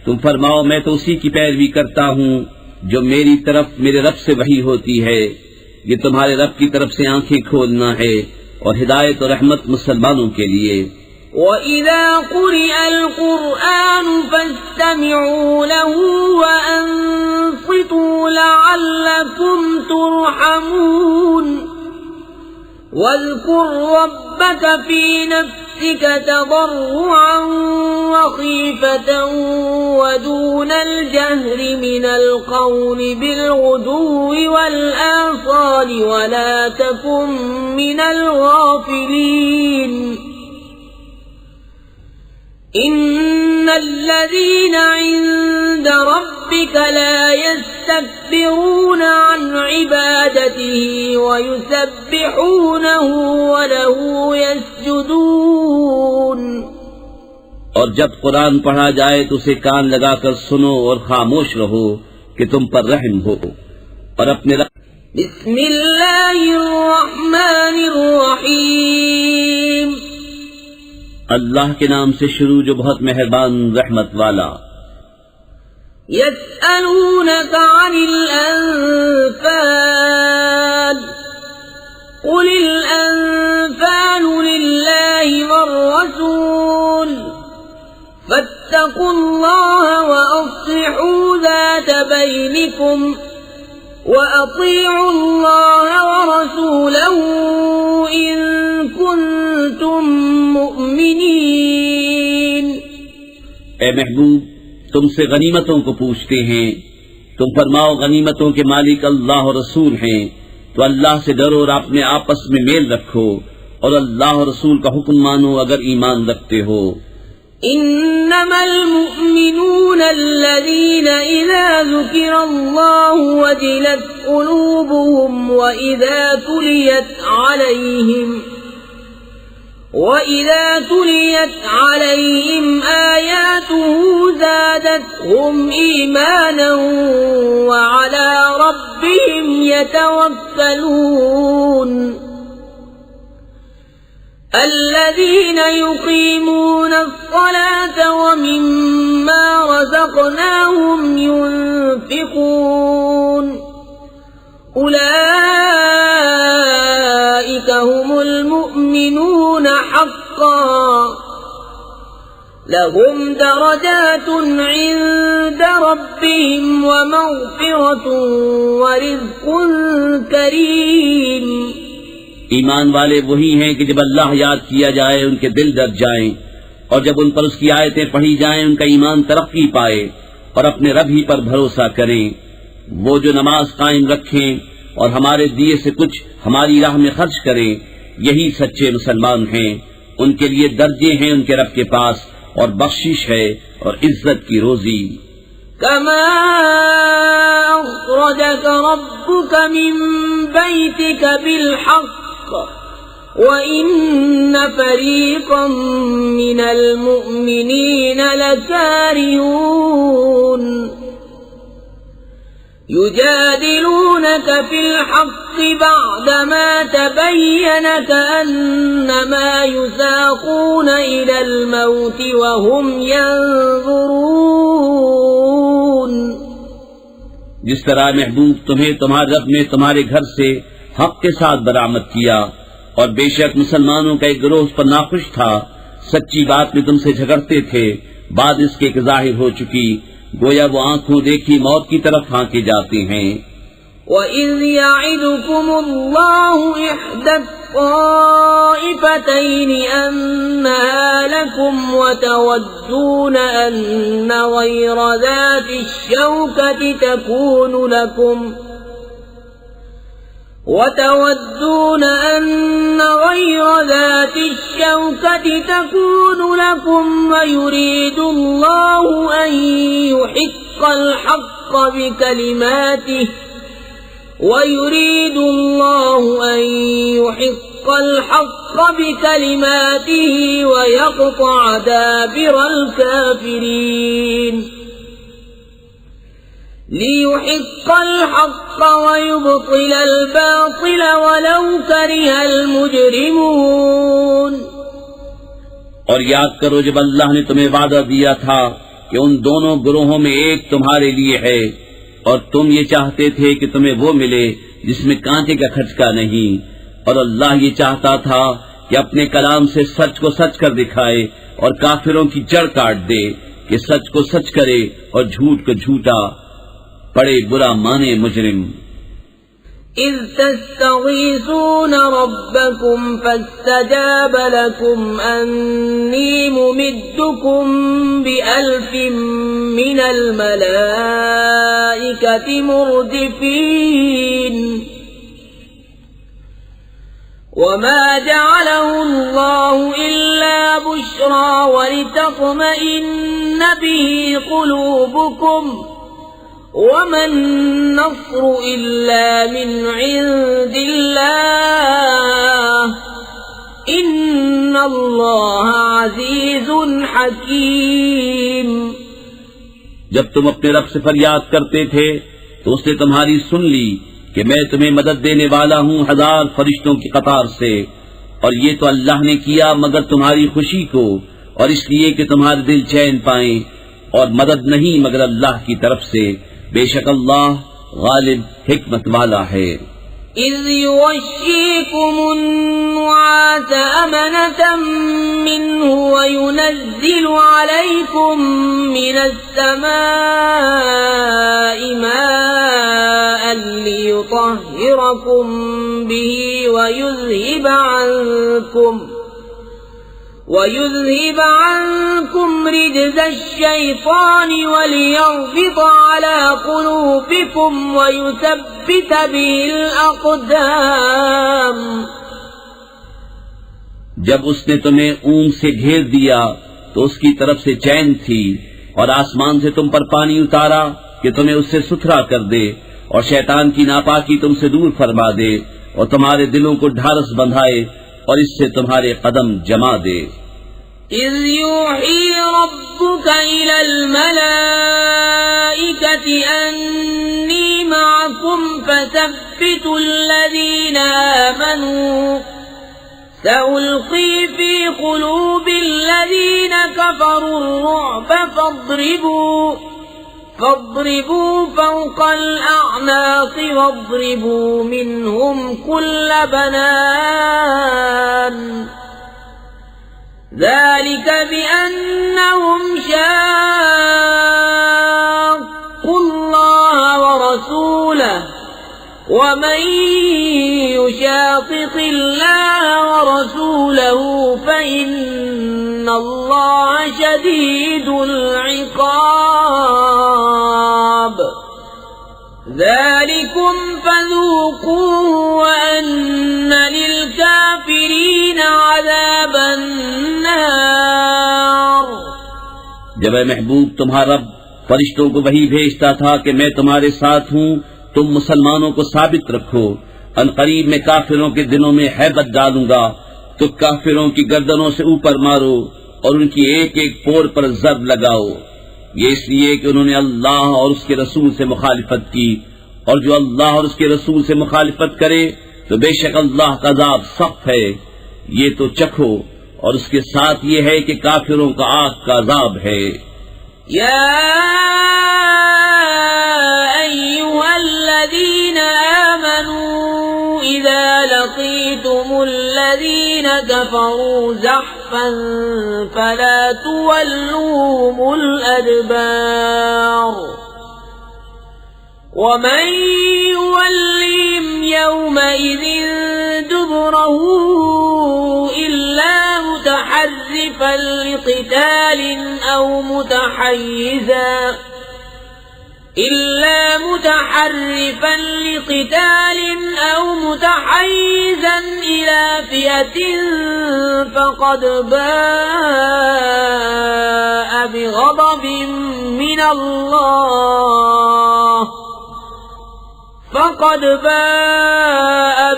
تم فرماؤ میں تو اسی کی پیروی کرتا ہوں جو میری طرف میرے رب سے وحی ہوتی ہے۔ یہ تمہارے رب کی طرف سے آنکھیں کھولنا ہے اور ہدایت اور رحمت مسلمانوں کے لیے۔ وَإِذَا قُرِئَ الْقُرْآنُ فَاسْتَمِعُوا لَهُ وَأَنصِتُوا لَعَلَّكُمْ تُرْحَمُونَ وَاذْكُرْ رَبَّكَ فِي نَفْسِكَ تَضَرُّعًا وَخِيفَةً وَدُونَ الْجَهْرِ مِنَ الْقَوْلِ بِالْغُدُوِّ وَالْآصَالِ وَلَا تَكُن مِّنَ الْغَافِلِينَ۔ إِنَّ الَّذِينَ عِندَ رَبِّكَ لَا يَسْتَكْبِرُونَ عَنْ عِبَادَتِهِ وَيُسَبِّحُونَهُ وَلَهُ يَسْجُدُونَ۔ اور جب قرآن پڑھا جائے تو اسے کان لگا کر سنو اور خاموش رہو کہ تم پر رحم ہو، اور اپنے بسم اللہ الرحمن الرحیم، اللہ کے نام سے شروع جو بہت مہربان رحمت والا۔ یسألونک عن الانفال قل الانفال للہ والرسول فاتقوا اللہ واصلحوا ذات بینکم وَأَطِيعُوا اللَّهَ وَرَسُولَهُ إِن كُنتُم مُّؤْمِنِينَ۔ اے محبوب، تم سے غنیمتوں کو پوچھتے ہیں، تم فرماؤ غنیمتوں کے مالک اللہ اور رسول ہیں، تو اللہ سے ڈرو اور اپنے آپس میں میل رکھو اور اللہ اور رسول کا حکم مانو اگر ایمان رکھتے ہو۔ انما المؤمنون الذين اذا ذكر الله وجلت قلوبهم واذا تليت عليهم آياته زادتهم إيمانا وعلى ربهم يتوكلون الذين يقيمون الصلاة ومما رزقناهم ينفقون أولئك هم المؤمنون حقا لهم درجات عند ربهم ومغفرة ورزق كريم۔ ایمان والے وہی ہیں کہ جب اللہ یاد کیا جائے ان کے دل ڈر جائیں، اور جب ان پر اس کی آیتیں پڑھی جائیں ان کا ایمان ترقی پائے اور اپنے رب ہی پر بھروسہ کریں۔ وہ جو نماز قائم رکھیں اور ہمارے دیے سے کچھ ہماری راہ میں خرچ کریں، یہی سچے مسلمان ہیں۔ ان کے لیے درجے ہیں ان کے رب کے پاس اور بخشش ہے اور عزت کی روزی۔ كما أخرجك ربك من بيتك بالحق وإن فريقا من المؤمنين لكارهون يجادلونك في الحق بعدما تبين كأنما يساقون إلى الموت وهم ينظرون۔ جس طرح محبوب تمہیں تمہارے رب نے تمہارے گھر سے حق کے ساتھ برآمد کیا، اور بے شک مسلمانوں کا ایک گروہ پر ناخوش تھا، سچی بات میں تم سے جھگڑتے تھے، بعد اس کے ظاہر ہو چکی، گویا وہ آنکھوں دیکھی موت کی طرف ہانکے جاتے ہیں۔ وَإِذْ يَعِدُكُمُ اللَّهُ إِحْدَى الطَّائِفَتَيْنِ أَنَّهَا لَكُمْ وَتَوَدُّونَ أَنَّ غَيْرَ ذَاتِ الشَّوْكَةِ تكون لكم ويريد الله أن يحق الحق بكلماته ويقطع دابر الكافرين ليحق الحق ويبطل الباطل ولو كره المجرمون۔ اور یاد کرو جب اللہ نے تمہیں وعدہ دیا تھا کہ ان دونوں گروہوں میں ایک تمہارے لیے ہے، اور تم یہ چاہتے تھے کہ تمہیں وہ ملے جس میں کانٹے کا کھٹکا نہیں، اور اللہ یہ چاہتا تھا کہ اپنے کلام سے سچ کو سچ کر دکھائے اور کافروں کی جڑ کاٹ دے کہ سچ کو سچ کرے اور جھوٹ کو جھوٹا پڑے برا مانے مجرم۔ إذ تستغيثون ربكم فاستجاب لكم أني ممدكم بألف من الملائكة مردفين وما جعله الله إلا بشرى ولتطمئن به قلوبكم وما النصر إلا من عند الله إن الله عزيز حكيم۔ جب تم اپنے رب سے فریاد کرتے تھے تو اس نے تمہاری سن لی کہ میں تمہیں مدد دینے والا ہوں 1000 فرشتوں کی قطار سے، اور یہ تو اللہ نے کیا مگر تمہاری خوشی کو اور اس لیے کہ تمہارے دل چین پائیں، اور مدد نہیں مگر اللہ کی طرف سے، بے شک اللہ غالب حکمت والا ہے۔ اذ يغشيكم النعاس أمنة منه وينزل عليكم من السماء ماء ليطهركم به ويذهب عنكم رجز الشيطان وليربط على قلوبكم ويثبت به الأقدام. جب اس نے تمہیں اونگ سے گھیر دیا تو اس کی طرف سے چین تھی، اور آسمان سے تم پر پانی اتارا کہ تمہیں اس سے ستھرا کر دے، اور شیطان کی ناپاکی تم سے دور فرما دے، اور تمہارے دلوں کو ڈھارس بندھائے اور اس سے تمہارے قدم جما دے. اذ یوحی ربک الی الملائکۃ انی معکم فثبتوا الذین آمنوا سألقي في قلوب الذين كفروا الرعب فاضربوا فوق الأعناق واضربوا منهم كل بنان ذلك بأنهم شاقوا الله ورسوله ومن يشاقق الله ورسوله فإن الله شديد العقاب. ذلكم فذوقوه وأن للكافرين عذاب النار. جب اے محبوب تمہارا رب فرشتوں کو وحی بھیجتا تھا کہ میں تمہارے ساتھ ہوں، تم مسلمانوں کو ثابت رکھو، ان قریب میں کافروں کے دلوں میں ہیبت ڈالوں گا، تو کافروں کی گردنوں سے اوپر مارو اور ان کی ایک ایک پور پر ضرب لگاؤ. یہ اس لیے کہ انہوں نے اللہ اور اس کے رسول سے مخالفت کی، اور جو اللہ اور اس کے رسول سے مخالفت کرے تو بے شک اللہ کا عذاب سخت ہے. یہ تو چکھو، اور اس کے ساتھ یہ ہے کہ کافروں کا آگ کا عذاب ہے. یا أيها الذين آمنوا إذا لقيتم الذين كفروا زحفا فلا تولوهم الأدبار ومن يولهم يومئذ دبره إلا متحرفا لقتال أو متحيزا إلى فئة فقد باء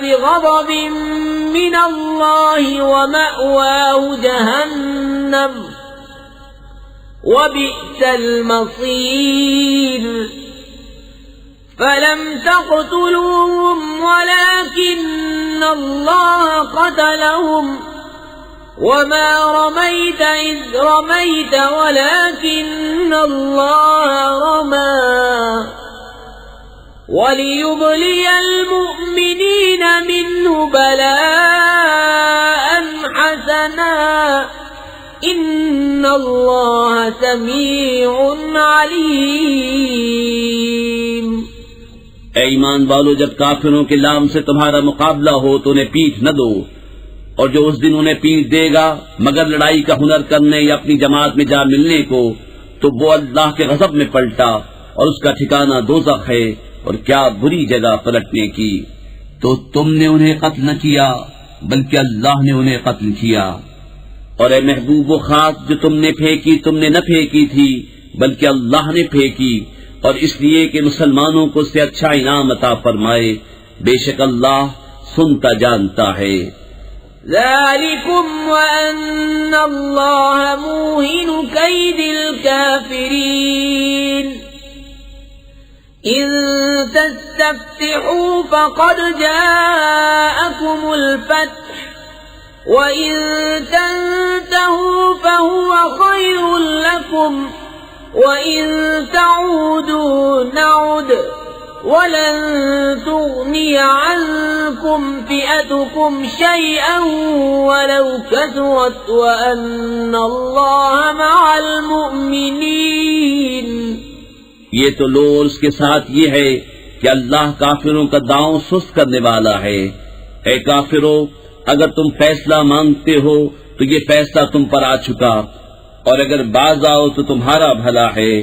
بغضب من الله ومأواه جهنم وبئس المصير. فلم تقتلوهم ولكن الله قتلهم وما رميت إذ رميت ولكن الله رمى وليبلي المؤمنين منه بلاء حسنا ان اللہ سمیع علیم. اے ایمان والو، جب کافروں کے لام سے تمہارا مقابلہ ہو تو انہیں پیٹھ نہ دو، اور جو اس دن انہیں پیٹھ دے گا مگر لڑائی کا ہنر کرنے یا اپنی جماعت میں جا ملنے کو، تو وہ اللہ کے غضب میں پلٹا اور اس کا ٹھکانہ دوزخ ہے، اور کیا بری جگہ پلٹنے کی. تو تم نے انہیں قتل نہ کیا بلکہ اللہ نے انہیں قتل کیا. اور اے محبوب، وہ خاک جو تم نے پھینکی تم نے نہ پھینکی تھی بلکہ اللہ نے پھینکی، اور اس لیے کہ مسلمانوں کو اس سے اچھا انعام عطا فرمائے. بے شک اللہ سنتا جانتا ہے. ذلكم وأن الله موهن كيد الكافرين. إن تستفتحوا فقد جاءكم الفتح وإن تنتهوا فهو خير لكم وإن تعودوا نعد ولن تغني عنكم فئتكم شيئا ولو كثرت وأن الله مع المؤمنين. یہ تو لو اس کے ساتھ یہ ہے کہ اللہ کافروں کا داؤں سست کرنے والا ہے. اے کافرو، اگر تم فیصلہ مانگتے ہو تو یہ فیصلہ تم پر آ چکا، اور اگر باز آؤ تو تمہارا بھلا ہے،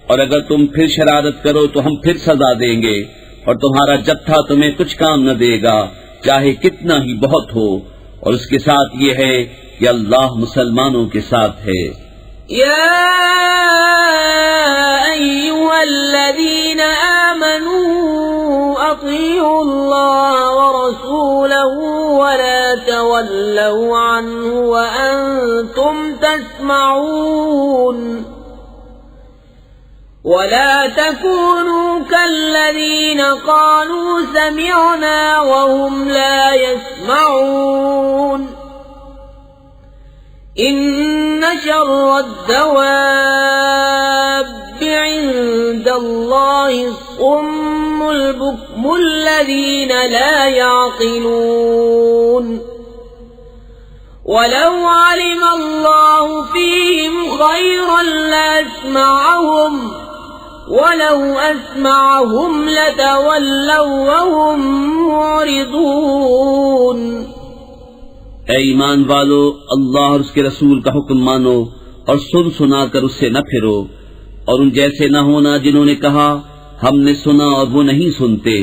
اور اگر تم پھر شرارت کرو تو ہم پھر سزا دیں گے، اور تمہارا جتھا تمہیں کچھ کام نہ دے گا چاہے کتنا ہی بہت ہو. اور اس کے ساتھ یہ ہے کہ اللہ مسلمانوں کے ساتھ ہے. يا أيها الذين آمنوا أطيعوا الله ورسوله ولا تولوا عنه وأنتم تسمعون. ولا تكونوا كالذين قالوا سمعنا وهم لا يسمعون. إن شر الدواب عند الله الصم البكم الذين لا يعقلون. ولو علم الله فيهم خيرا لأسمعهم ولو أسمعهم لتولوا وهم معرضون. اے ایمان والو، اللہ اور اس کے رسول کا حکم مانو اور سن سنا کر اس سے نہ پھرو، اور ان جیسے نہ ہونا جنہوں نے کہا ہم نے سنا اور وہ نہیں سنتے.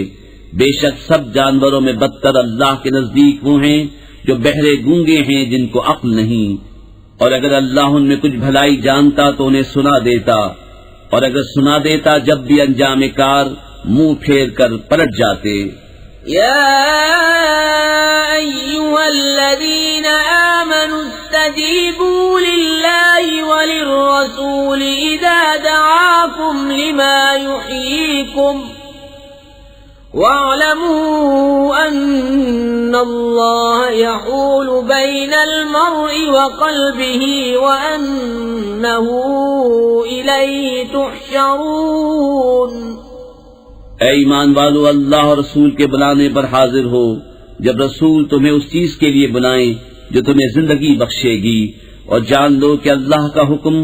بے شک سب جانوروں میں بدتر اللہ کے نزدیک وہ ہیں جو بہرے گونگے ہیں جن کو عقل نہیں. اور اگر اللہ ان میں کچھ بھلائی جانتا تو انہیں سنا دیتا، اور اگر سنا دیتا جب بھی انجام کار منہ پھیر کر پلٹ جاتے. يا أيها الذين آمنوا استجيبوا لله وللرسول إذا دعاكم لما يحييكم واعلموا أن الله يحول بين المرء وقلبه وأنه إليه تحشرون. اے ایمان والو، اللہ اور رسول کے بلانے پر حاضر ہو جب رسول تمہیں اس چیز کے لیے بلائیں جو تمہیں زندگی بخشے گی، اور جان لو کہ اللہ کا حکم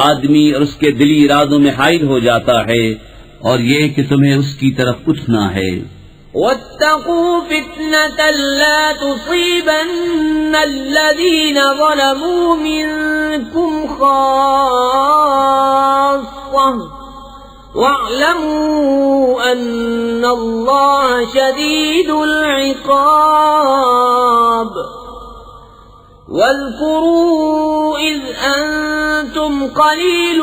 آدمی اور اس کے دلی ارادوں میں حائل ہو جاتا ہے، اور یہ کہ تمہیں اس کی طرف اٹھنا ہے. واتقوا فتنة لا تصيبن الذين ظلموا منكم خاصة واعلموا أن الله شديد العقاب. واذكروا إذ أنتم قليل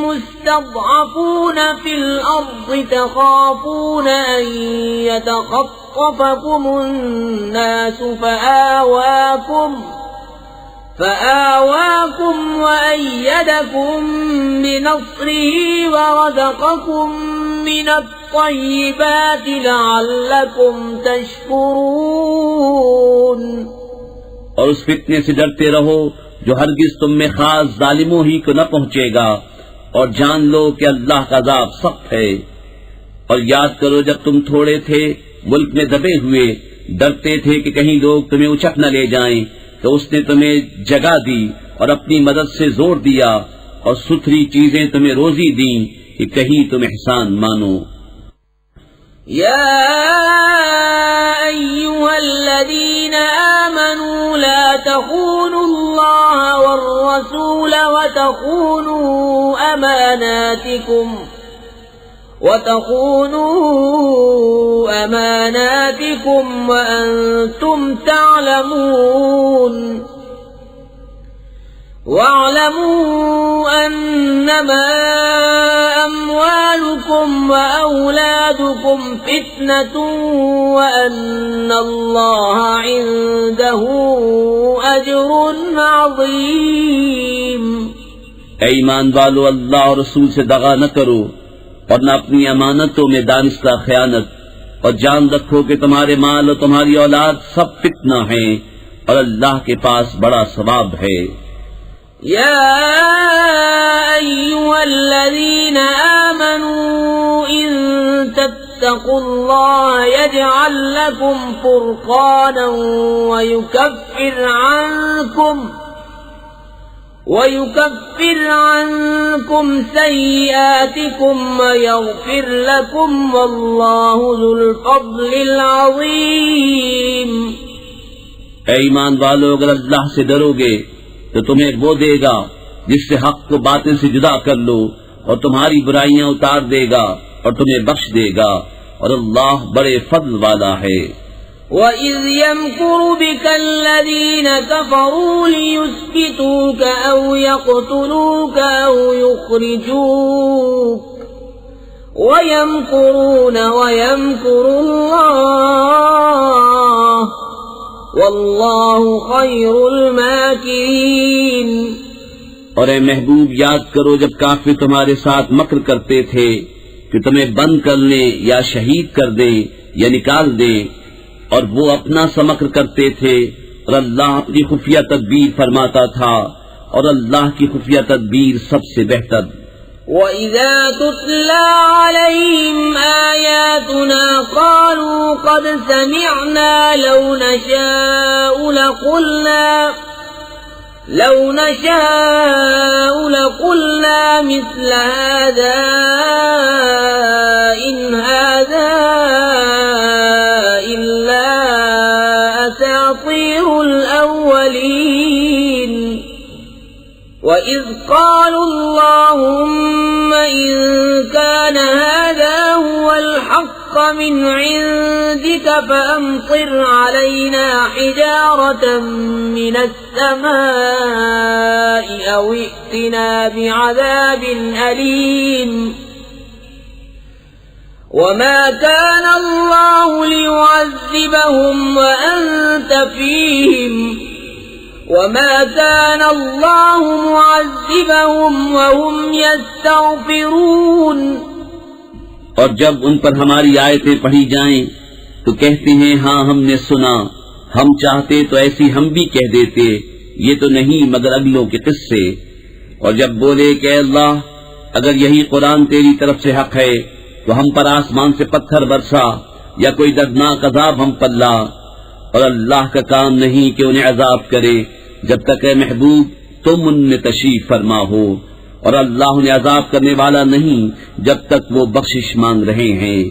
مستضعفون في الأرض تخافون أن يتخطفكم الناس فآواكم وأيدكم بنصره ورزقكم من الطيبات لعلكم تشكرون. اور اس فتنے سے ڈرتے رہو جو ہرگز تم میں خاص ظالموں ہی کو نہ پہنچے گا، اور جان لو کہ اللہ کا عذاب سخت ہے. اور یاد کرو جب تم تھوڑے تھے، ملک میں دبے ہوئے، ڈرتے تھے کہ کہیں لوگ تمہیں اچک نہ لے جائیں، تو اس نے تمہیں جگہ دی اور اپنی مدد سے زور دیا، اور ستھری چیزیں تمہیں روزی دیں کہ کہیں تم احسان مانو. يا أيها الذين آمنوا لا تخونوا الله والرسول وتخونوا أماناتكم وأنتم تعلمون. واعلموا أنما أموالكم وأولادكم فتنة وأن الله عنده أجر عظيم. اے ایمان والو، اللہ اور رسول سے دغا نہ کرو، اور نہ اپنی امانتوں میں دانستہ خیانت، اور جان رکھو کہ تمہارے مال اور تمہاری اولاد سب فتنہ ہیں، اور اللہ کے پاس بڑا ثواب ہے. يا أيها الذين آمنوا إن واتقوا الله يجعل لكم فرقانا ويكفر عنكم سيئاتكم ويغفر لكم والله ذو الفضل العظيم۔ اے ایمان والو، اگر اللہ سے ڈرو گے تو تمہیں وہ دے گا جس سے حق کو باطل سے جدا کر لو، اور تمہاری برائیاں اتار دے گا اور تمہیں بخش دے گا، اور اللہ بڑے فضل والا ہے۔ وَإِذْ يَمْكُرُ بِكَ الَّذِينَ كَفَرُوا لِيُثْبِتُوكَ أَوْ يَقْتُلُوكَ أَوْ يُخْرِجُوكَ وَيَمْكُرُونَ وَيَمْكُرُ اللَّهُ وَاللَّهُ خَيْرُ الْمَاكِرِينَ۔ اور اے محبوب، یاد کرو جب کافر تمہارے ساتھ مکر کرتے تھے کہ تمہیں بند کر لیں یا شہید کر دیں یا نکال دیں، اور وہ اپنا سا مکر کرتے تھے، اور اللہ اپنی خفیہ تدبیر فرماتا تھا، اور اللہ کی خفیہ تدبیر سب سے بہتر۔ وَإِذَا تُتْلَى عَلَيْهِمْ آيَاتُنَا قَالُوا قَدْ سَمِعْنَا لَوْ نَشَاءُ لَقُلْنَا مِثْلَ هَذَا إِنْ هَذَا إِلَّا أَسَاطِيرُ الْأَوَّلِينَ۔ وَإِذْ قَالُوا اللَّهُمَّ إِن كَانَ هَذَا هُوَ الْحَقَّ مِنْ عِندِكَ فَأَمْطِرْ عَلَيْنَا حِجَارَةً مِّنَ السَّمَاءِ أَوْ ائْتِنَا بِعَذَابٍ أَلِيمٍ۔ وَمَا كَانَ اللَّهُ لِيُعَذِّبَهُمْ وَأَنْتَ فِيهِمْ وَمَا كَانَ اللَّهُ مُعَذِّبَهُمْ وَهُمْ يَسْتَغْفِرُونَ۔ اور جب ان پر ہماری آیتیں پڑھی جائیں تو کہتے ہیں ہاں ہم نے سنا، ہم چاہتے تو ایسی ہم بھی کہہ دیتے، یہ تو نہیں مگر اگلوں کے قصے۔ اور جب بولے کہ اے اللہ، اگر یہی قرآن تیری طرف سے حق ہے تو ہم پر آسمان سے پتھر برسا یا کوئی دردناک عذاب ہم پر لا، اور اللہ کا کام نہیں کہ انہیں عذاب کرے جب تک اے محبوب تم ان میں تشریف فرما ہو، اور اللہ انہیں عذاب کرنے والا نہیں جب تک وہ بخشش مانگ رہے ہیں۔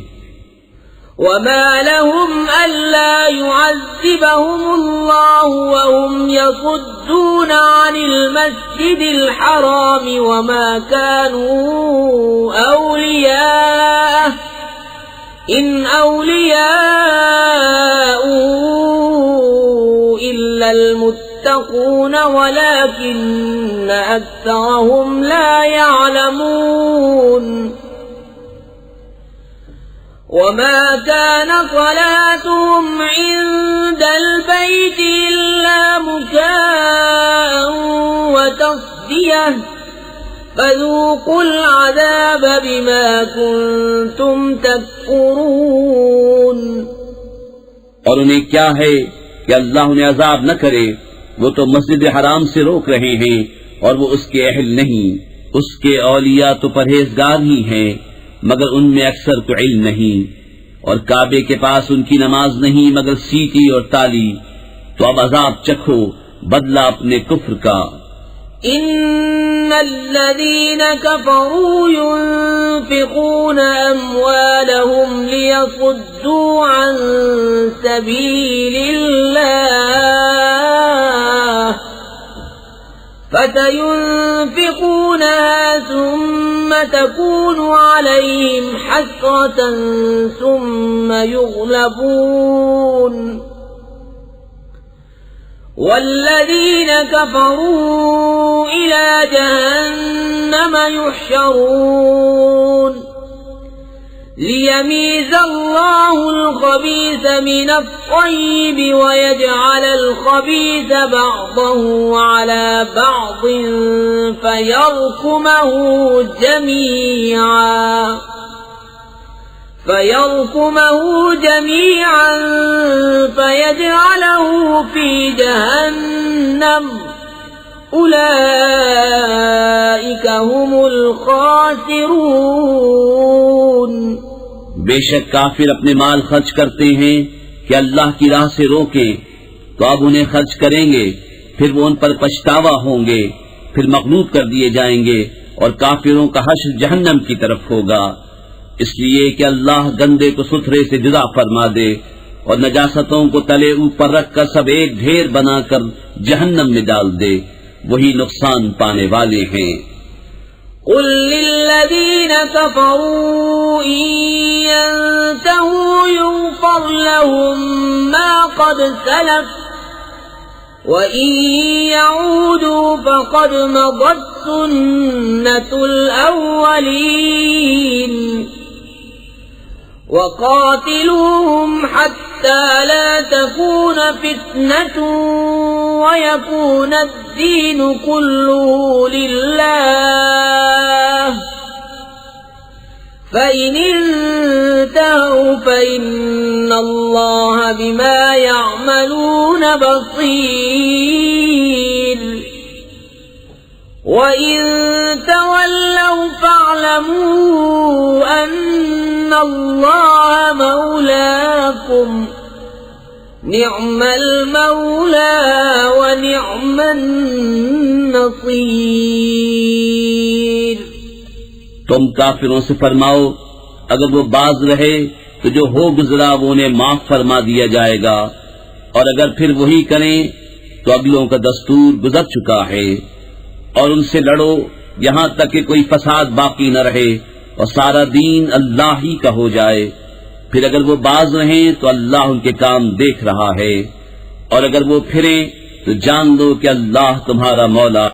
وَمَا لَهُمْ أَلَّا يُعَذِّبَهُمُ اللَّهُ وَهُمْ يَصُدُّونَ عَنِ الْمَسْجِدِ الْحَرَامِ وَمَا كَانُوا أَوْلِيَاءَهُ إِنْ أَوْلِيَاؤُهُ إِلَّا الْمُتَّقُونَ وَلَكِنَّ أَكْثَرَهُمْ لَا يَعْلَمُونَ۔ وَمَا كَانَ صَلَاتُهُمْ عِندَ الْبَيْتِ إِلَّا مُكَاءً وَتَصْدِيَةً فَذُوقُوا الْعَذَابَ بِمَا كُنتُمْ تَكْفُرُونَ۔ اور انہیں کیا ہے کہ اللہ انہیں عذاب نہ کرے، وہ تو مسجد حرام سے روک رہے ہیں اور وہ اس کے اہل نہیں، اس کے اولیاء تو پرہیزگار ہی ہیں مگر ان میں اکثر کو علم نہیں، اور کعبے کے پاس ان کی نماز نہیں مگر سیٹی اور تالی، تو اب عذاب چکھو بدلہ اپنے کفر کا۔ ان الذين كفروا ينفقون اموالهم ليصدوا عن سبيل الله فسينفقونها ثم تكون عليهم حسرة ثم يغلبون والذين كفروا إلى جهنم يحشرون ليميز الله الخبيث من الطيب ويجعل الخبيث بعضه على بعض فيركمه جميعا فيجعله في جهنم أولئك هم الخاسرون۔ بے شک کافر اپنے مال خرچ کرتے ہیں کہ اللہ کی راہ سے روکیں، تو اب انہیں خرچ کریں گے، پھر وہ ان پر پچھتاوا ہوں گے، پھر مغلوب کر دیے جائیں گے، اور کافروں کا حشر جہنم کی طرف ہوگا، اس لیے کہ اللہ گندے کو ستھرے سے جدا فرما دے اور نجاستوں کو تلے اوپر رکھ کر سب ایک ڈھیر بنا کر جہنم میں ڈال دے، وہی نقصان پانے والے ہیں۔ قل للذين كفروا إن ينتهوا يغفر لهم ما قد سلف وإن يعودوا فقد مضت سنة الأولين وقاتلوهم حتى لا تكون فتنة ويكون الدين كله لله فإن انتهوا فإن الله بما يعملون بصير وَإِن تَوَلَّوْا فَاعْلَمُوا أَنَّ اللَّهَ مَوْلَاكُمْ نِعْمَ الْمَوْلَى وَنِعْمَ النَّصِيرُ۔ تم کافروں سے فرماؤ اگر وہ باز رہے تو جو ہو گزرا وہ انہیں معاف فرما دیا جائے گا، اور اگر پھر وہی کریں تو اگلوں کا دستور گزر چکا ہے، اور ان سے لڑو یہاں تک کہ کوئی فساد باقی نہ رہے اور سارا دین اللہ ہی کا ہو جائے، پھر اگر وہ باز رہیں تو اللہ ان کے کام دیکھ رہا ہے، اور اگر وہ پھریں تو جان دو کہ اللہ تمہارا مولا